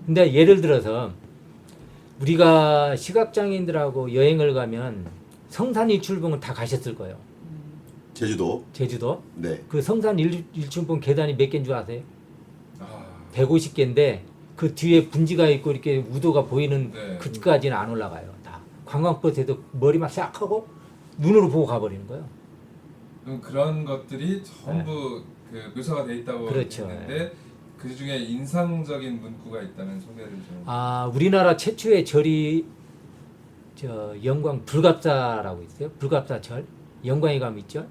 근데 예를 들어서 우리가 시각장애인들하고 여행을 가면 성산 일출봉은 다 가셨을 거예요. 제주도. 제주도. 네. 그 성산 일출봉 계단이 몇 개인 줄 아세요? 아, 150개인데 그 뒤에 분지가 있고 이렇게 우도가 보이는 네. 그까지는 안 올라가요. 다 관광버스에도 머리만 싹 하고 눈으로 보고 가버리는 거예요. 그럼 그런 것들이 전부 그 묘사가 돼 있다고 그렇죠. 했는데 그 중에 인상적인 문구가 있다면 소개를 좀. 아 우리나라 최초의 절이 영광 불갑사라고 있어요. 불갑사절 영광에 가면 있죠.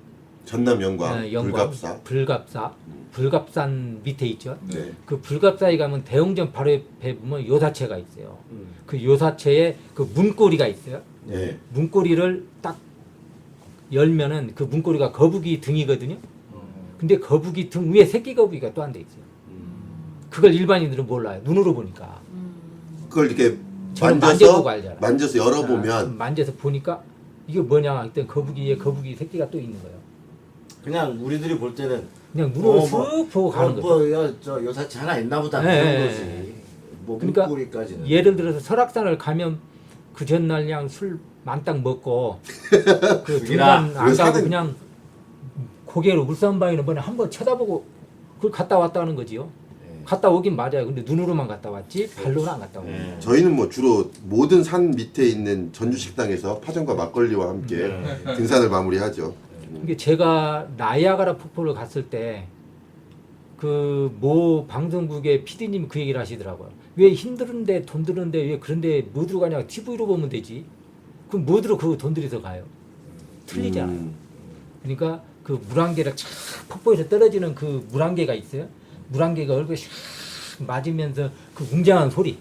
전남 영광, 네, 영광, 불갑사. 불갑산 밑에 있죠. 네. 그 불갑사에 가면 대웅전 바로 옆에 보면 요사체가 있어요. 그 요사체에 그 문고리가 있어요. 네. 문고리를 딱 열면은 그 문고리가 거북이 등이거든요. 근데 거북이 등 위에 새끼 거북이가 또 한 대 있어요. 그걸 일반인들은 몰라요. 눈으로 보니까. 그걸 이렇게 저는 만져서 만져보고 알잖아. 만져서 열어보면 만져서 보니까 이게 뭐냐 했더니 거북이에 거북이 새끼가 또 있는 거예요. 그냥 우리들이 볼 때는 그냥 눈으로 쓱 보고 가는 거죠. 뭐저 요사치 하나 있나 보다 네, 그런 네, 거지. 네. 뭐 그러니까 문고리까지는. 예를 들어서 설악산을 가면 그 전날 그냥 술 만땅 먹고 그 등산 안 왜 가고 사는- 그냥 고개로 울산바위는 뭐냐 한번 쳐다보고 그걸 갔다 왔다는 거지요. 갔다 오긴 맞아요. 근데 눈으로만 갔다 왔지 발로는 안 갔다 오고. 네. 저희는 뭐 주로 모든 산 밑에 있는 전주 식당에서 파전과 막걸리와 함께 등산을 마무리하죠. 이게 제가 나이아가라 폭포를 갔을 때 그 모 방송국의 PD님이 그 얘기를 하시더라고요. 왜 힘드는데 돈 드는데 왜 그런데 뭐 들어가냐 TV로 보면 되지. 그럼 뭐 들어 그 돈 들여서 가요. 틀리잖아요. 그러니까 그 물안개를 쫙 폭포에서 떨어지는 그 물안개가 있어요. 물안개가 얼굴에 샥 맞으면서 그 웅장한 소리.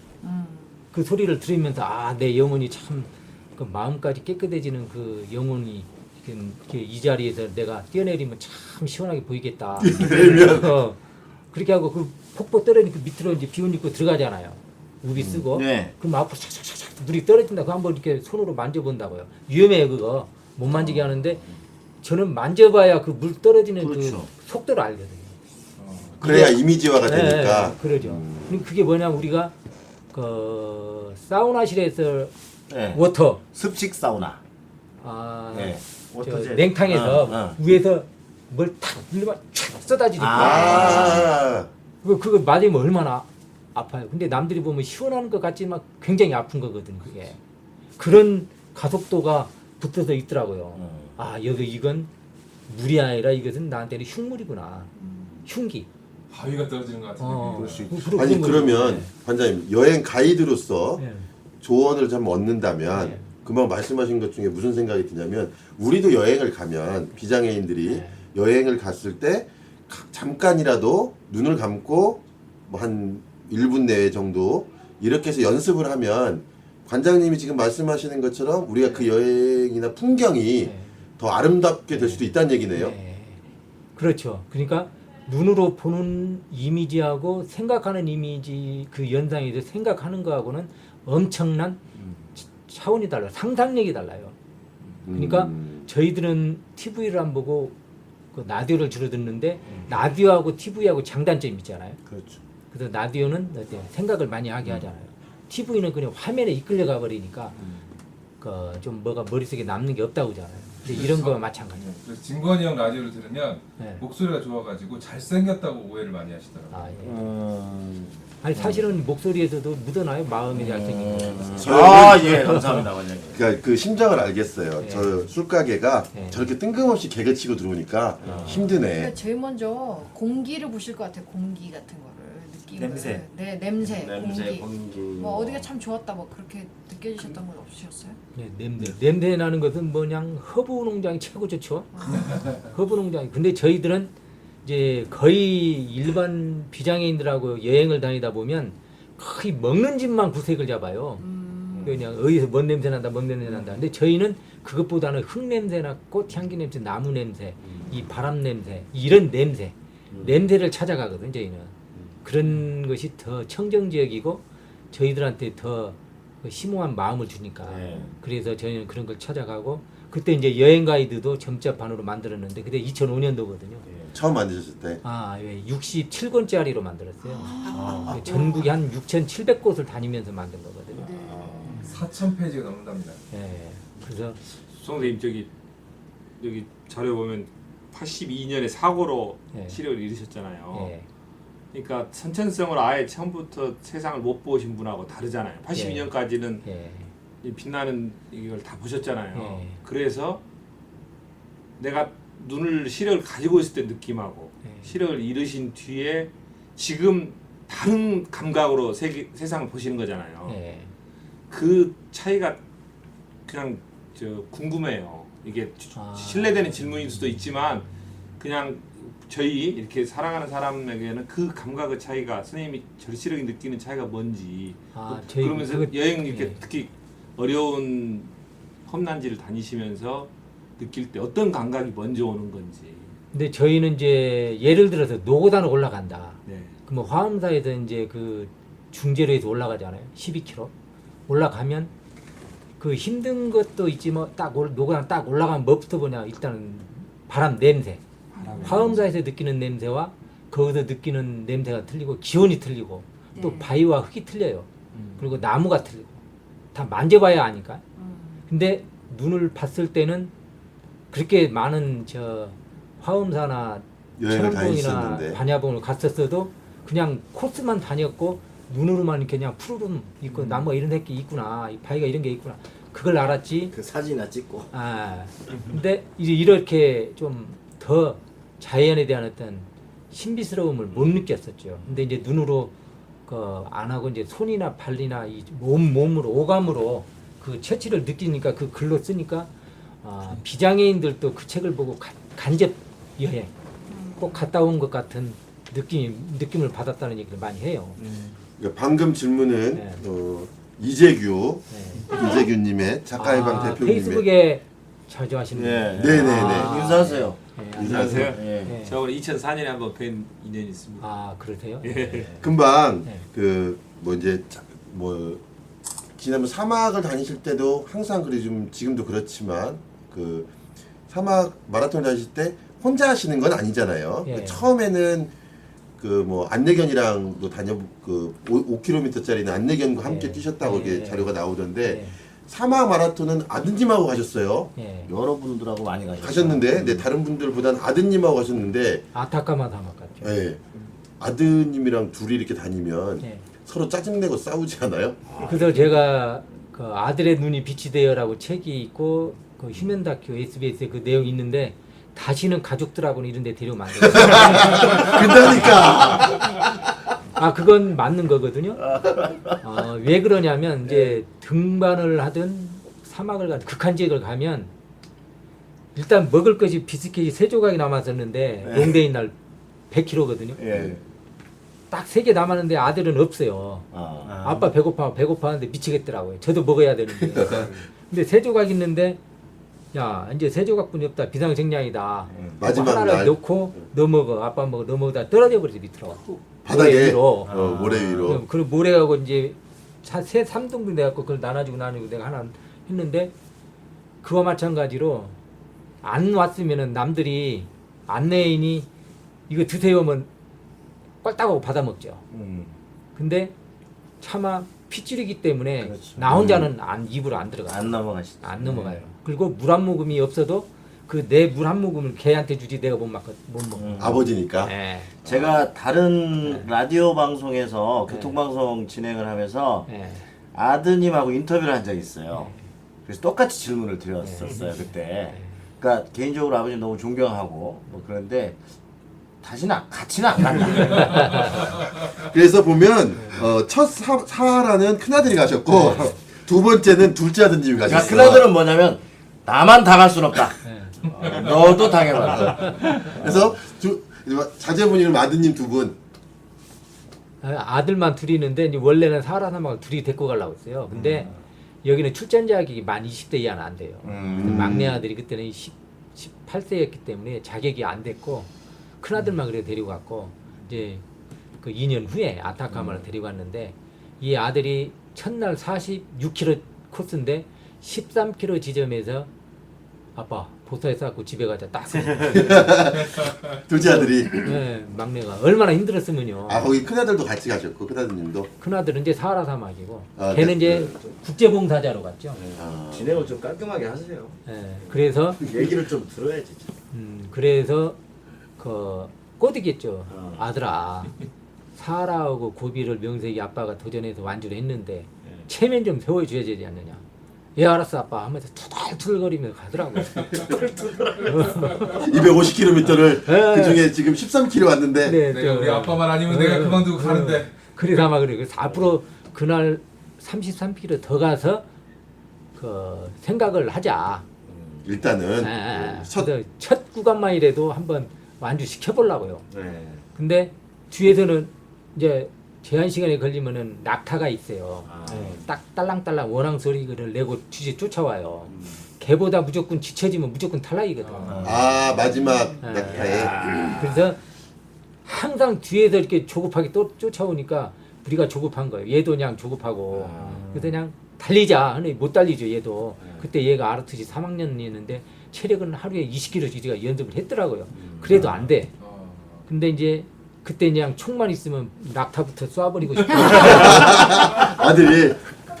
그 소리를 들으면서 아 내 영혼이 참 그 마음까지 깨끗해지는 그 영혼이 이렇게 이 자리에서 내가 뛰어내리면 참 시원하게 보이겠다. 그렇게 하고 그 폭포 떨어지니까 밑으로 이제 비옷 입고 들어가잖아요. 우비 쓰고. 네. 그럼 앞으로 착착착착 물이 떨어진다. 그거 한번 이렇게 손으로 만져본다고요. 위험해요 그거. 못 만지게 하는데 저는 만져봐야 그 물 떨어지는 그렇죠. 그 속도를 알거든요. 그래야 이미지화가 되니까. 네, 그러죠. 그럼 그게 뭐냐면 우리가 그 사우나실에서 네. 워터 습식 사우나. 아, 네. 저 워터젯. 냉탕에서 위에서 뭘 탁 눌러면 촥 쏟아지니까 아, 그거 맞으면 얼마나 아파요. 근데 남들이 보면 시원한 것 같지만 굉장히 아픈 거거든 그게. 그런 가속도가 붙어서 있더라고요. 아 여기 이건 물이 아니라 이것은 나한테는 흉물이구나. 흉기. 바위가 떨어지는 것 같은 느낌이 들어요. 아니 그러면 관장님 여행 가이드로서 네. 조언을 좀 얻는다면 네. 금방 말씀하신 것 중에 무슨 생각이 드냐면 우리도 여행을 가면 비장애인들이 여행을 갔을 때 잠깐이라도 눈을 감고 뭐 한 1분 내에 정도 이렇게 해서 연습을 하면 관장님이 지금 말씀하시는 것처럼 우리가 그 여행이나 풍경이 더 아름답게 될 수도 있다는 얘기네요. 네. 그렇죠. 그러니까 눈으로 보는 이미지하고 생각하는 이미지 그 연상에서 생각하는 거하고는 엄청난 차원이 달라요. 상상력이 달라요. 그러니까 저희들은 TV를 안 보고 그 라디오를 주로 듣는데 라디오하고 TV하고 장단점이 있잖아요. 그렇죠. 그래서 라디오는 어때요? 생각을 많이 하게 하잖아요. TV는 그냥 화면에 이끌려가 버리니까 그 좀 뭐가 머릿속에 남는 게 없다고 하잖아요. 근데 이런 거와 마찬가지예요. 그래서 진건이 형 라디오를 들으면 네. 목소리가 좋아가지고 잘생겼다고 오해를 많이 하시더라고요. 아, 예. 아니 사실은 목소리에서도 묻어나요. 마음이 잘생긴 거. 아, 예, 감사합니다, 원장님. 그러니까 그 심정을 알겠어요. 네. 저 술가게가 네. 저렇게 뜬금없이 개그 치고 들어오니까 힘드네. 그러니까 제일 먼저 공기를 보실 것 같아요. 공기 같은 거를 느낌을. 냄새. 네, 냄새, 냄새, 공기. 공기. 뭐 어디가 참 좋았다 뭐 그렇게 느껴지셨던 건 없으셨어요? 네, 냄새 나는 것은 뭐냥 허브 농장이 최고 좋죠. 허브 농장이. 근데 저희들은 이제 거의 일반 비장애인들하고 여행을 다니다 보면 거의 먹는 집만 구색을 잡아요. 그냥 어디서 뭔 냄새 난다, 뭔 냄새 난다. 근데 저희는 그것보다는 흙 냄새나 꽃향기 냄새, 나무 냄새, 이 바람 냄새, 이런 냄새, 냄새를 찾아가거든 저희는. 그런 것이 더 청정지역이고 저희들한테 더 심오한 마음을 주니까. 네. 그래서 저희는 그런 걸 찾아가고 그때 이제 여행 가이드도 점자판으로 만들었는데 그때 2005년도거든요. 처음 만드셨을 때. 아, 예, 67권짜리로 만들었어요. 전국에 한 6,700곳을 다니면서 만든 거거든요. 4,000페이지가 넘는답니다. 예. 그래서 선생님 여기 자료 보면 82년에 사고로 예. 시력을 잃으셨잖아요. 예. 그러니까 선천성을 아예 처음부터 세상을 못 보신 분하고 다르잖아요. 82년까지는 예. 이 빛나는 이걸 다 보셨잖아요. 예. 그래서 내가 눈을 시력을 가지고 있을 때 느낌하고 예. 시력을 잃으신 뒤에 지금 다른 감각으로 세상을 보시는 거잖아요. 예. 그 차이가 그냥 궁금해요. 이게 신뢰되는 질문일 수도 있지만 그냥 저희 이렇게 사랑하는 사람에게는 그 감각의 차이가 선생님이 절실하게 느끼는 차이가 뭔지 저희 그러면서 여행 이렇게 예. 특히 어려운 험난지를 다니시면서 느낄 때 어떤 감각이 먼저 오는 건지. 근데 저희는 이제 예를 들어서 노고단을 올라간다. 네. 그러면 화엄사에서 이제 그 중제로에서 올라가잖아요. 12km 올라가면 그 힘든 것도 있지만 딱 노고단 딱 올라가면 뭐부터 보냐 일단은 바람 냄새. 화엄사에서 느끼는 냄새와 거기서 느끼는 냄새가 틀리고 기온이 틀리고 또 네. 바위와 흙이 틀려요. 그리고 나무가 틀리고 다 만져봐야 아니까. 근데 눈을 봤을 때는 그렇게 많은 화엄사나 여행을 청봉이나 다니셨는데 반야봉을 갔었어도 그냥 코스만 다녔고 눈으로만 이렇게 그냥 푸르름 있고 나무가 이런 새끼 있구나, 이 바위가 이런 게 있구나 그걸 알았지. 그 사진이나 찍고. 근데 이제 이렇게 좀 더 자연에 대한 어떤 신비스러움을 못 느꼈었죠. 근데 이제 눈으로 안 하고 이제 손이나 발이나 이 몸으로 오감으로 그 처치를 느끼니까 그 글로 쓰니까 비장애인들도 그 책을 보고 간접 여행 꼭 갔다 온 것 같은 느낌을 받았다는 얘기를 많이 해요. 그러니까 방금 질문은 네. 이재규님의 작가의 방 대표님의 페이스북에 자주 하시는 네. 분이에요. 네네네. 인사하세요. 안녕하세요. 예. 저 오늘 2004년에 한번 뵌 인연이 있습니다. 그러세요? 금방 네. 지난번 사막을 다니실 때도 항상 그래 좀 지금도 그렇지만 그 사막 마라톤 다니실 때 혼자 하시는 건 아니잖아요. 예. 처음에는 안내견이랑도 5km짜리는 안내견과 함께 예. 뛰셨다고 예. 이렇게 자료가 나오던데 예. 사막 마라톤은 아드님하고 가셨어요. 예. 여러분들하고 많이 가셨는데 네, 다른 분들보다는 아드님하고 가셨는데 아타카마 사막 같죠. 예. 아드님이랑 둘이 이렇게 다니면 예. 서로 짜증내고 싸우지 않아요? 그래서 제가 그 아들의 눈이 빛이 되어라고 책이 있고 그 휴면 다큐 SBS에 그 내용이 있는데 다시는 가족들하고는 이런 데 데려오면 안 돼요. 그러니까 그건 맞는 거거든요. 왜 그러냐면 이제 등반을 하든 사막을 가든 극한 지역을 가면 일단 먹을 것이 비스킷이 3조각이 남았었는데 롱데이 날 100kg거든요. 예. 딱 3개 남았는데 아들은 없어요. 아빠 배고파 하는데 미치겠더라고요. 저도 먹어야 되는데. 근데 3조각 있는데 야 이제 3조각뿐이 없다. 비상식량이다. 마지막 하나를 날 넣고 너 먹어. 아빠 먹어. 너 먹다 떨어져 버리지 밑으로. 바닥에 모래 위로. 모래 위로. 그리고 모래하고 이제 3등분 돼갖고 그걸 나눠주고 내가 하나 했는데 그와 마찬가지로 안 왔으면은 남들이 안내인이 이거 드세요 하면 꼴딱하고 받아먹죠. 근데 차마 핏줄이기 때문에 그렇죠. 나 혼자는 입으로 안 들어가요. 안 넘어가시죠. 안 넘어가요. 그리고 물 한 모금이 없어도 그 내 물 한 모금을 걔한테 주지 내가 못 먹어. 아버지니까. 예. 제가 다른 라디오 방송에서 교통방송 진행을 하면서 예. 아드님하고 인터뷰를 한 적이 있어요. 그래서 똑같이 질문을 드렸었어요 그때. 그러니까 개인적으로 아버님 너무 존경하고 뭐 그런데 다시는 같이는 안 간다. 그래서 보면 첫 사라는 큰아들이 가셨고 두 번째는 둘째 아드님이 그러니까 가셨어요. 큰아들은 뭐냐면 나만 당할 순 없다. 너도 당해봐라. 그래서 자제분이랑 아드님 두 분. 아들만 둘이 있는데 이제 원래는 사라 사막을 둘이 데리고 가려고 했어요. 근데 여기는 출전 자격이 만 20대 이하는 안 돼요. 막내 아들이 그때는 18세였기 때문에 자격이 안 됐고 큰 아들만 그래 데리고 갔고 이제 그 2년 후에 아타카마를 데리고 갔는데 이 아들이 첫날 46km 코스인데 13km 지점에서 아빠 보사에 싸고 집에 가자 딱. 둘째 아들이. 네, 막내가 얼마나 힘들었으면요. 거기 큰아들도 같이 가셨고 큰아드님도. 큰 아들은 이제 사하라 사막이고 네. 걔는 이제 국제봉사자로 갔죠. 진행을 좀 깔끔하게 하세요. 네, 그래서 얘기를 좀 들어야지. 그래서 그 꼬드겠죠. 아들아 사하라하고 고비를 명색이 아빠가 도전해서 완주를 했는데 체면 좀 세워줘야 되지 않느냐. 예 알았어 아빠 하면서 투덜투덜거리면서 가더라고요. 250km를 네. 그 중에 지금 13km 왔는데 네, 내가 우리 아빠만 아니면 네. 내가 그만두고 가는데. 그래서 아마 그래. 그래서 앞으로 그날 33km 더 가서 그 생각을 하자. 일단은 그래서 첫 구간만이라도 한번 완주 시켜보려고요. 네. 근데 뒤에서는 이제 제한 시간에 걸리면은 낙타가 있어요. 딱 딸랑딸랑 원앙 소리를 내고 뒤에 쫓아와요. 걔보다 무조건 지쳐지면 무조건 탈락이거든. 아 마지막 네. 낙타에 그래서 항상 뒤에서 이렇게 조급하게 또 쫓아오니까 우리가 조급한 거예요. 얘도 그냥 조급하고. 그래서 그냥 달리자. 근데 못 달리죠, 얘도. 그때 얘가 아르투시 3학년이었는데 체력은 하루에 20km씩 우리가 연습을 했더라고요. 그래도 안 돼. 근데 이제 그때 그냥 총만 있으면 낙타부터 쏴버리고 싶어. 아들이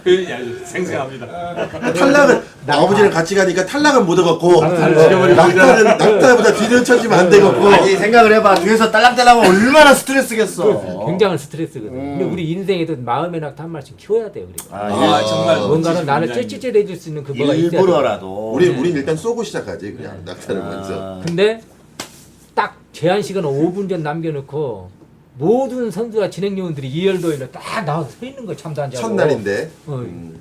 표현이 아주 생생합니다. 탈락은 아버지랑 같이 가니까 탈락은 못 해갖고 네. 낙타보다 뒤를 쳐지면 안 되겠고 아니 생각을 해봐. 뒤에서 딸랑딸랑하면 얼마나 스트레스겠어. 굉장한 스트레스거든. 근데 우리 인생에도 마음의 낙타 한 마리씩 키워야 돼요. 우리가. 아, 정말 뭔가는 나를 문장입니다. 찌찌해줄 수 있는 그 뭐가 있어야 돼. 일부러라도. 우린 일단 쏘고 시작하지 그냥 낙타를 먼저. 근데 딱 제한 시간 5분 전 남겨놓고 모든 선수와 진행 요원들이 이열도에는 딱 나와서 서 있는 거예요. 잠도 안 자고. 첫날인데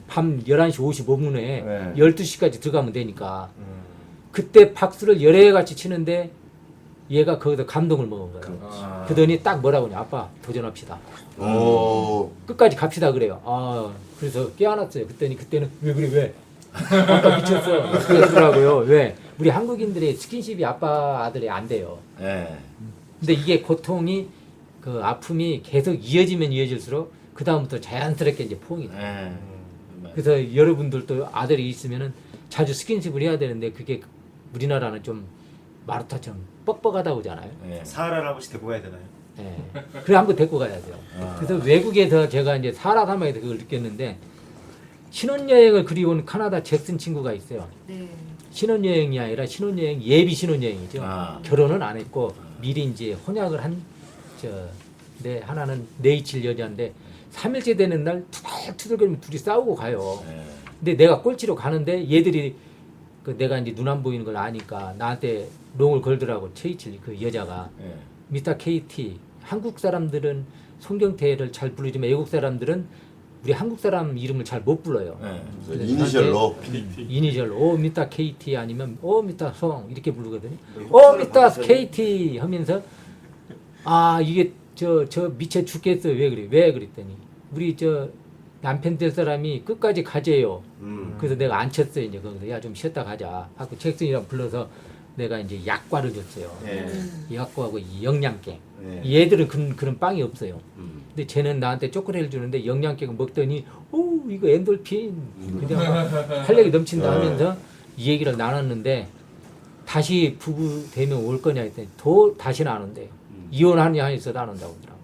밤 11시 55분에 네. 12시까지 들어가면 되니까 그때 박수를 여러 같이 치는데 얘가 거기서 감동을 먹은 거예요. 그러더니 딱 뭐라고 하냐. 아빠 도전합시다. 오 끝까지 갑시다 그래요. 그래서 깨어났어요. 그때는 왜 그래 왜? 아빠 미쳤어. 그러더라고요. 왜? 우리 한국인들의 스킨십이 아빠 아들이 안 돼요. 네. 근데 이게 고통이 그 아픔이 계속 이어지면 이어질수록 그 다음부터 자연스럽게 이제 포옹이 돼요. 네. 그래서 여러분들도 아들이 있으면은 자주 스킨십을 해야 되는데 그게 우리나라는 좀 마루타처럼 뻑뻑하다고 하잖아요. 네. 사하라를 한 번씩 데리고 가야 되나요? 예. 그래 한번 데리고 가야 돼요. 그래서 외국에서 제가 이제 사하라 사막에서 그걸 느꼈는데 신혼여행을 그리운 카나다 잭슨 친구가 있어요. 네. 신혼여행이 아니라 신혼여행 예비 신혼여행이죠. 결혼은 안 했고 미리 이제 혼약을 네 하나는 네이칠 여자인데 3일째 되는 날 투덜투덜거리면 둘이 싸우고 가요. 근데 내가 꼴찌로 가는데 얘들이 그 내가 이제 눈 안 보이는 걸 아니까 나한테 롱을 걸더라고. 체이칠 그 여자가 미스터 KT. 한국 사람들은 송경태를 잘 부르지만 외국 사람들은 우리 한국 사람 이름을 잘 못 불러요. 근데 이니셜로 이니셜로 오 미스터 KT 아니면 오 미스터 송 이렇게 부르거든요. 오 미스터 KT 하면서 이게 저 미쳐 죽겠어요. 왜 그래? 왜 그랬더니 우리 저 남편 될 사람이 끝까지 가재요. 그래서 내가 안 쳤어요. 이제 거기서 야 좀 쉬었다 가자 하고 잭슨이랑 불러서 내가 이제 약과를 줬어요. 약과하고 이 영양갱. 얘들은 그런 빵이 없어요. 근데 쟤는 나한테 초콜릿을 주는데 영양갱을 먹더니 오 이거 엔돌핀 그냥 활력이 넘친다 하면서 이 얘기를 나눴는데 다시 부부 되면 올 거냐 했더니 다시는 안 온대요. 이혼하냐 했어도 안 온다고 하더라고.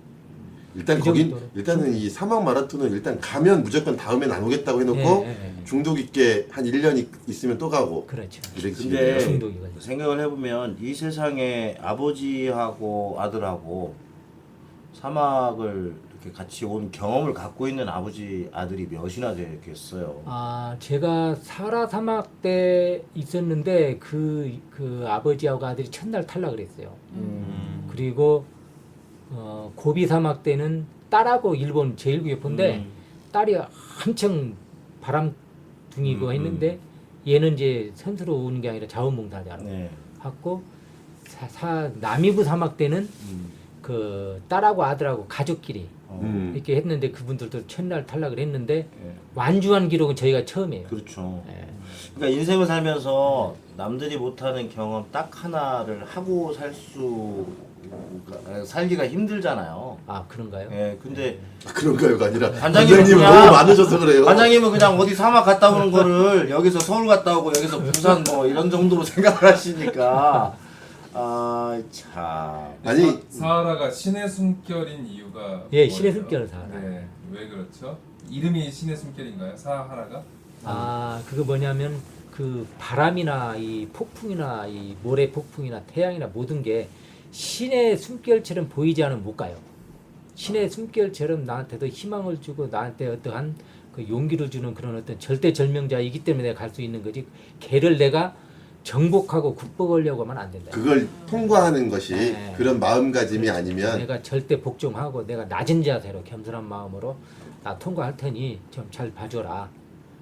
일단 그 거긴 정도로. 일단은 이 사막 마라톤은 일단 가면 무조건 다음엔 안 오겠다고 해놓고 중독 있게 한 1년 있으면 또 가고. 그렇죠. 근데 중독이 걸려. 생각을 해보면 이 세상에 아버지하고 아들하고 사막을 이렇게 같이 온 경험을 갖고 있는 아들이 몇이나 되겠어요. 제가 사하라 사막 때 있었는데 그 아버지하고 아들이 첫날 탈락을 했어요. 그리고 고비 사막 때는 딸하고 일본 제1구역포인데 딸이 한층 바람둥이고 했는데 얘는 이제 선수로 오는 게 아니라 자원봉사자로 했고 나미부 사막 때는 그 딸하고 아들하고 가족끼리 이렇게 했는데 그분들도 첫날 탈락을 했는데 완주한 기록은 저희가 처음이에요. 그렇죠. 그러니까 인생을 살면서 남들이 못하는 경험 딱 하나를 하고 살기가 힘들잖아요. 그런가요? 근데 그런가요가 아니라 관장님은 관장님 그냥- 너무 많으셔서 그래요. 관장님은 그냥 어디 사막 갔다 오는 거를 여기서 서울 갔다 오고 여기서 부산 뭐 이런 정도로 생각을 하시니까 참. 아니 사하라가 신의 숨결인 이유가 예, 뭐예요? 신의 숨결 사하라. 네, 왜 그렇죠? 이름이 신의 숨결인가요? 사하라가? 그거 뭐냐면 그 바람이나 이 폭풍이나 이 모래 폭풍이나 태양이나 모든 게 신의 숨결처럼 보이지 않으면 못 가요. 신의 숨결처럼 나한테도 희망을 주고 나한테 어떠한 그 용기를 주는 그런 어떤 절대절명자이기 때문에 내가 갈 수 있는 거지. 걔를 내가 정복하고 극복하려고 하면 안 된다. 그걸 통과하는 것이 네. 그런 마음가짐이 아니면 내가 절대 복종하고 내가 낮은 자세로 겸손한 마음으로 나 통과할 테니 좀 잘 봐줘라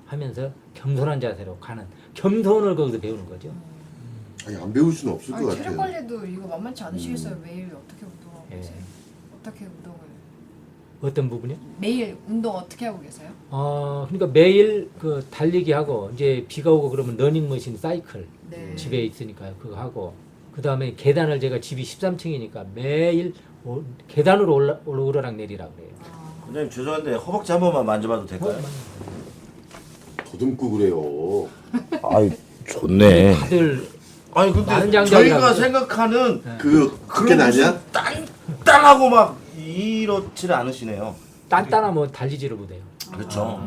하면서 겸손한 자세로 가는 겸손을 거기서 배우는 거죠. 아니, 안 배울 수는 없을 것 아니, 같아요. 체력 관리도 이거 만만치 않으시겠어요. 매일 어떻게 운동하고 예. 계세요? 어떻게 운동을 어떤 부분이요? 매일 운동 어떻게 하고 계세요? 그러니까 매일 그 달리기 하고 이제 비가 오고 그러면 러닝머신 사이클 네. 집에 있으니까 그거 하고 그 다음에 계단을 제가 집이 13층이니까 매일 계단으로 오르락 내리락 그래요. 원장님 죄송한데 허벅지 한 번만 만져봐도 될까요? 더듬고 그래요. 아이 좋네. 다들 아니 근데 만장자리라고 저희가 그러죠. 생각하는 그게 나냐? 딴딴하고 막 이렇지를 않으시네요. 단단하면 달리지를 못해요. 그렇죠.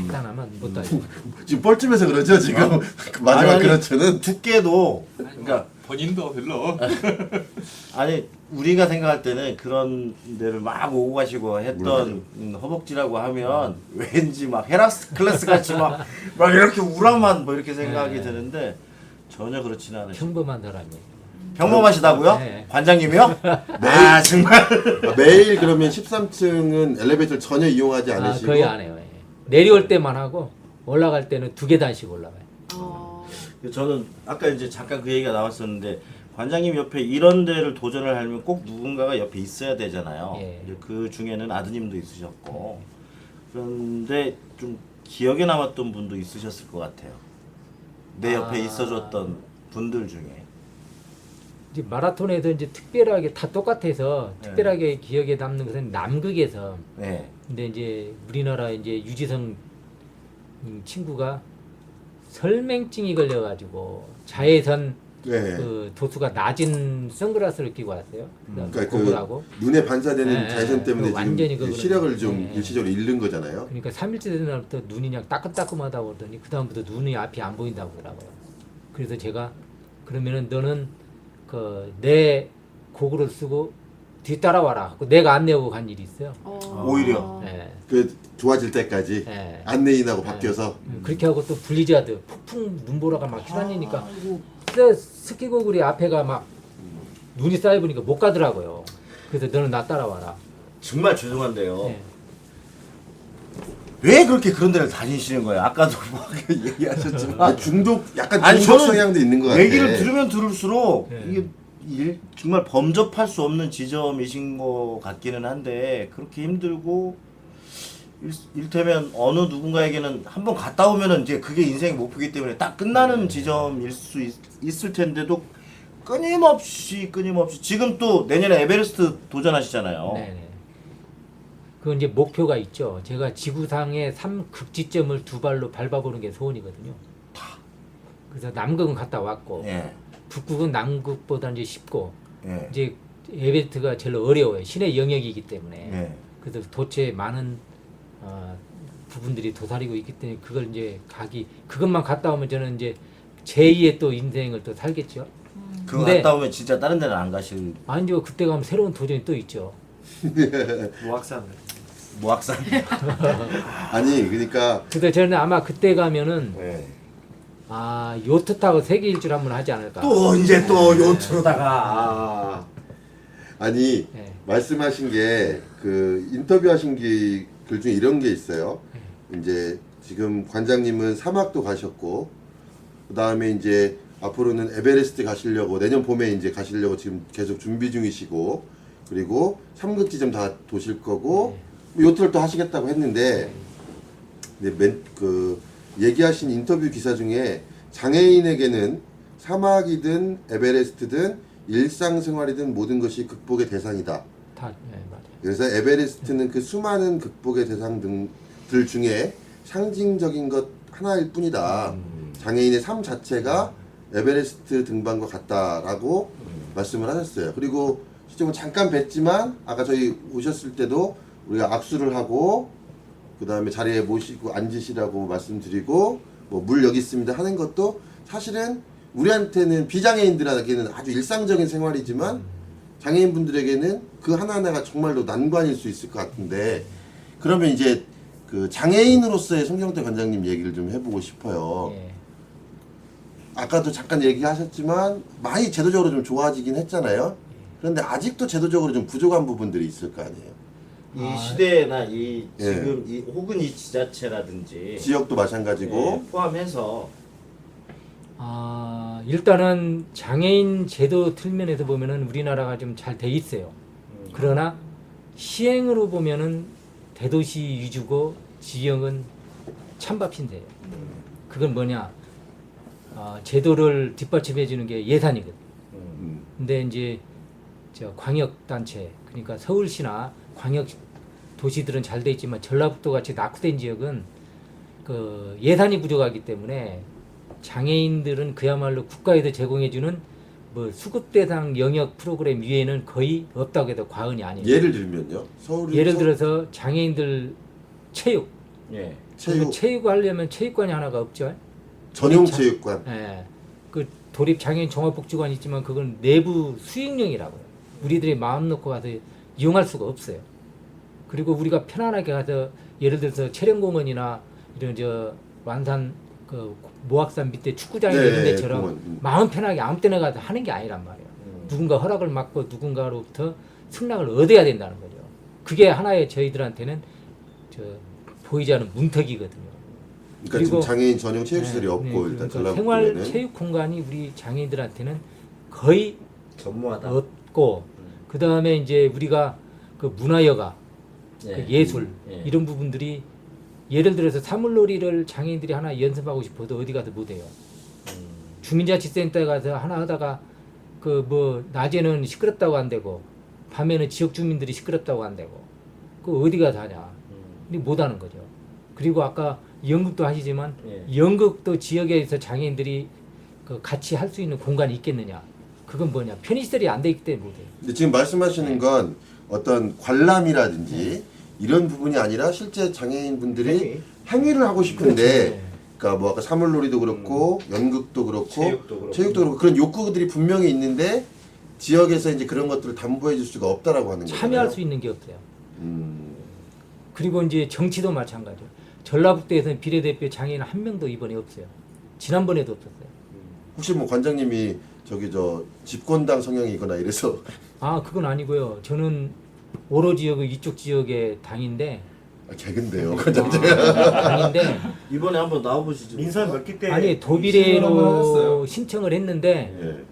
단단하면 못 달리죠. 지금 뻘쭘해서 그러죠 지금. 마지막 아니, 그렇죠는 두께도 그러니까 본인도 별로. 아니 우리가 생각할 때는 그런 데를 막 오고 가시고 했던 허벅지라고 하면 왠지 막 헤라클레스 같이 막 이렇게 우람한 뭐 이렇게 생각이 네. 드는데 전혀 그렇지는 않으시고 평범한 사람이에요. 평범하시다고요? 네. 관장님이요? 아 정말 매일 그러면 13층은 엘리베이터를 전혀 이용하지 않으시고 거의 안 해요. 예. 내려올 때만 하고 올라갈 때는 2계단씩 올라가요. 저는 아까 이제 잠깐 그 얘기가 나왔었는데 관장님 옆에 이런 데를 도전을 하려면 꼭 누군가가 옆에 있어야 되잖아요. 예. 이제 그 중에는 아드님도 있으셨고 그런데 좀 기억에 남았던 분도 있으셨을 것 같아요. 내 옆에 있어줬던 분들 중에. 이제 마라톤에서 이제 특별하게 다 똑같아서 네. 특별하게 기억에 남는 것은 남극에서 네. 근데 이제 우리나라 이제 유지성 친구가 설맹증이 걸려가지고 자외선 네. 그 도수가 낮은 선글라스를 끼고 왔어요. 그러니까 그걸 하고 그 눈에 반사되는 네, 자외선 때문에 완전히 지금 그거는- 시력을 좀 네. 일시적으로 잃는 거잖아요. 그러니까 3일째 되는 날부터 눈이 그냥 따끔따끔하다고 그러더니 그 다음부터 눈이 앞이 안 보인다고 그러더라고요. 그래서 제가 그러면은 너는 그 내 고글을 쓰고 뒤따라와라. 내가 안내하고 간 일이 있어요. 오히려. 예. 그 좋아질 때까지 예. 안내인하고 바뀌어서 그렇게 하고 또 블리자드 폭풍 눈보라가 막 휘날리니까 스키 고글이 앞에가 막 눈이 쌓여보니까 못 가더라고요. 그래서 너는 나 따라와라. 정말 죄송한데요. 예. 왜 그렇게 그런 데를 다니시는 거예요? 아까도 막 얘기하셨지만 약간 아니, 중독 저는 성향도 있는 것 같아. 얘기를 들으면 들을수록 네. 이게 정말 범접할 수 없는 지점이신 것 같기는 한데 그렇게 힘들고 일테면 어느 누군가에게는 한번 갔다 오면은 이제 그게 인생의 목표이기 때문에 딱 끝나는 지점일 수 있을 텐데도 끊임없이 지금 또 내년에 에베레스트 도전하시잖아요. 네네. 그 이제 목표가 있죠. 제가 지구상의 3극지점을 두 발로 밟아보는 게 소원이거든요. 그래서 남극은 갔다 왔고 예. 북극은 남극보다 이제 쉽고 예. 이제 에베레스트가 제일 어려워요. 신의 영역이기 때문에. 예. 그래서 도처에 많은 부분들이 도사리고 있기 때문에 그걸 이제 그것만 갔다 오면 저는 이제 제2의 또 인생을 또 살겠죠. 그거 근데- 갔다 오면 진짜 다른 데는 안 가실 아니죠. 그때 가면 새로운 도전이 또 있죠. 모악산. 모악산. 아니 그러니까 그래서 저는 아마 그때 가면은 예. 요트 타고 세계 일주를 한번 하지 않을까. 또 이제 또 요트로다가 아니 네. 말씀하신 게 그 인터뷰하신 글 중에 이런 게 있어요. 이제 지금 관장님은 사막도 가셨고 그 다음에 이제 앞으로는 에베레스트 가시려고 내년 봄에 이제 가시려고 지금 계속 준비 중이시고 그리고 삼극지점 다 도실 거고 뭐 요트를 또 하시겠다고 했는데 그 얘기하신 인터뷰 기사 중에 장애인에게는 사막이든 에베레스트든 일상생활이든 모든 것이 극복의 대상이다. 맞아요. 그래서 에베레스트는 그 수많은 극복의 대상 등들 중에 상징적인 것 하나일 뿐이다. 장애인의 삶 자체가 에베레스트 등반과 같다라고 말씀을 하셨어요. 그리고 실제로 잠깐 뵀지만 아까 저희 오셨을 때도 우리가 악수를 하고 그 다음에 자리에 모시고 앉으시라고 말씀드리고 뭐 물 여기 있습니다 하는 것도 사실은 우리한테는 비장애인들에게는 아주 일상적인 생활이지만 장애인분들에게는 그 하나하나가 정말로 난관일 수 있을 것 같은데 그러면 이제 그 장애인으로서의 송경태 관장님 얘기를 좀 해보고 싶어요. 예. 아까도 잠깐 얘기하셨지만 많이 제도적으로 좀 좋아지긴 했잖아요. 그런데 아직도 제도적으로 좀 부족한 부분들이 있을 거 아니에요. 이 시대나 이 예. 지금 이 혹은 이 지자체라든지 지역도 마찬가지고 예, 포함해서 일단은 장애인 제도 틀면에서 보면은 우리나라가 좀 잘 돼 있어요. 그러나 시행으로 보면은 대도시 위주고 지역은 찬밥신데요. 그건 뭐냐? 제도를 뒷받침해 주는 게 예산이거든. 근데 이제 저 광역 단체 그러니까 서울시나 광역 도시들은 잘 돼 있지만 전라북도 같이 낙후된 지역은 그 예산이 부족하기 때문에 장애인들은 그야말로 국가에서 제공해주는 뭐 수급 대상 영역 프로그램 위에는 거의 없다고 해도 과언이 아니에요. 예를 들면요. 서울이 예를 들어서 장애인들 체육, 예. 체육 하려면 체육관이 하나가 없죠. 전용 체육관. 예, 그 도립 장애인 종합복지관이 있지만 그건 내부 수익용이라고요. 우리들이 마음 놓고 가서 이용할 수가 없어요. 그리고 우리가 편안하게 가서 예를 들어서 체령공원이나 이런 저 완산 그 모악산 밑에 축구장이 네, 있는 데처럼 공원. 마음 편하게 아무 때나 가서 하는 게 아니란 말이에요. 누군가 허락을 받고 누군가로부터 승낙을 얻어야 된다는 거죠. 그게 하나의 저희들한테는 저 보이지 않는 문턱이거든요. 그러니까 그리고- 지금 장애인 전용 체육시설이 없고 그러니까 일단 생활 전라북도에는 체육 공간이 우리 장애인들한테는 거의 전무하다. 없고 그 다음에 이제 우리가 그 문화여가, 예. 그 예술 예. 이런 부분들이 예를 들어서 사물놀이를 장애인들이 하나 연습하고 싶어도 어디 가서 못해요. 주민자치센터에 가서 하나 하다가 그 뭐 낮에는 시끄럽다고 안 되고 밤에는 지역 주민들이 시끄럽다고 안 되고 그 어디 가서 하냐. 근데 못 하는 거죠. 그리고 아까 연극도 하시지만 예. 연극도 지역에서 장애인들이 그 같이 할 수 있는 공간이 있겠느냐. 그건 뭐냐. 편의시설이 안 돼 있기 때문에 못해요. 근데 지금 말씀하시는 건 어떤 관람이라든지 이런 부분이 아니라 실제 장애인분들이 행위를 하고 싶은데 네. 그러니까 뭐 아까 사물놀이도 그렇고 연극도 그렇고 체육도 그렇고. 그런 욕구들이 분명히 있는데 지역에서 이제 그런 것들을 담보해 줄 수가 없다라고 하는 거예요. 참여할 수 있는 게 없어요. 음. 그리고 이제 정치도 마찬가지예요. 전라북도에서는 비례대표 장애인 한 명도 이번에 없어요. 지난번에도 없었어요. 혹시 뭐 관장님이 저기 저 집권당 성향이거나 이래서 그건 아니고요. 저는 오로지 여기 이쪽 지역의 당인데 개근데요 관장님. 당인데 이번에 한번 나와보시죠. 민선 몇기 때 아니 신청을 도비례로 했어요. 신청을 했는데 예.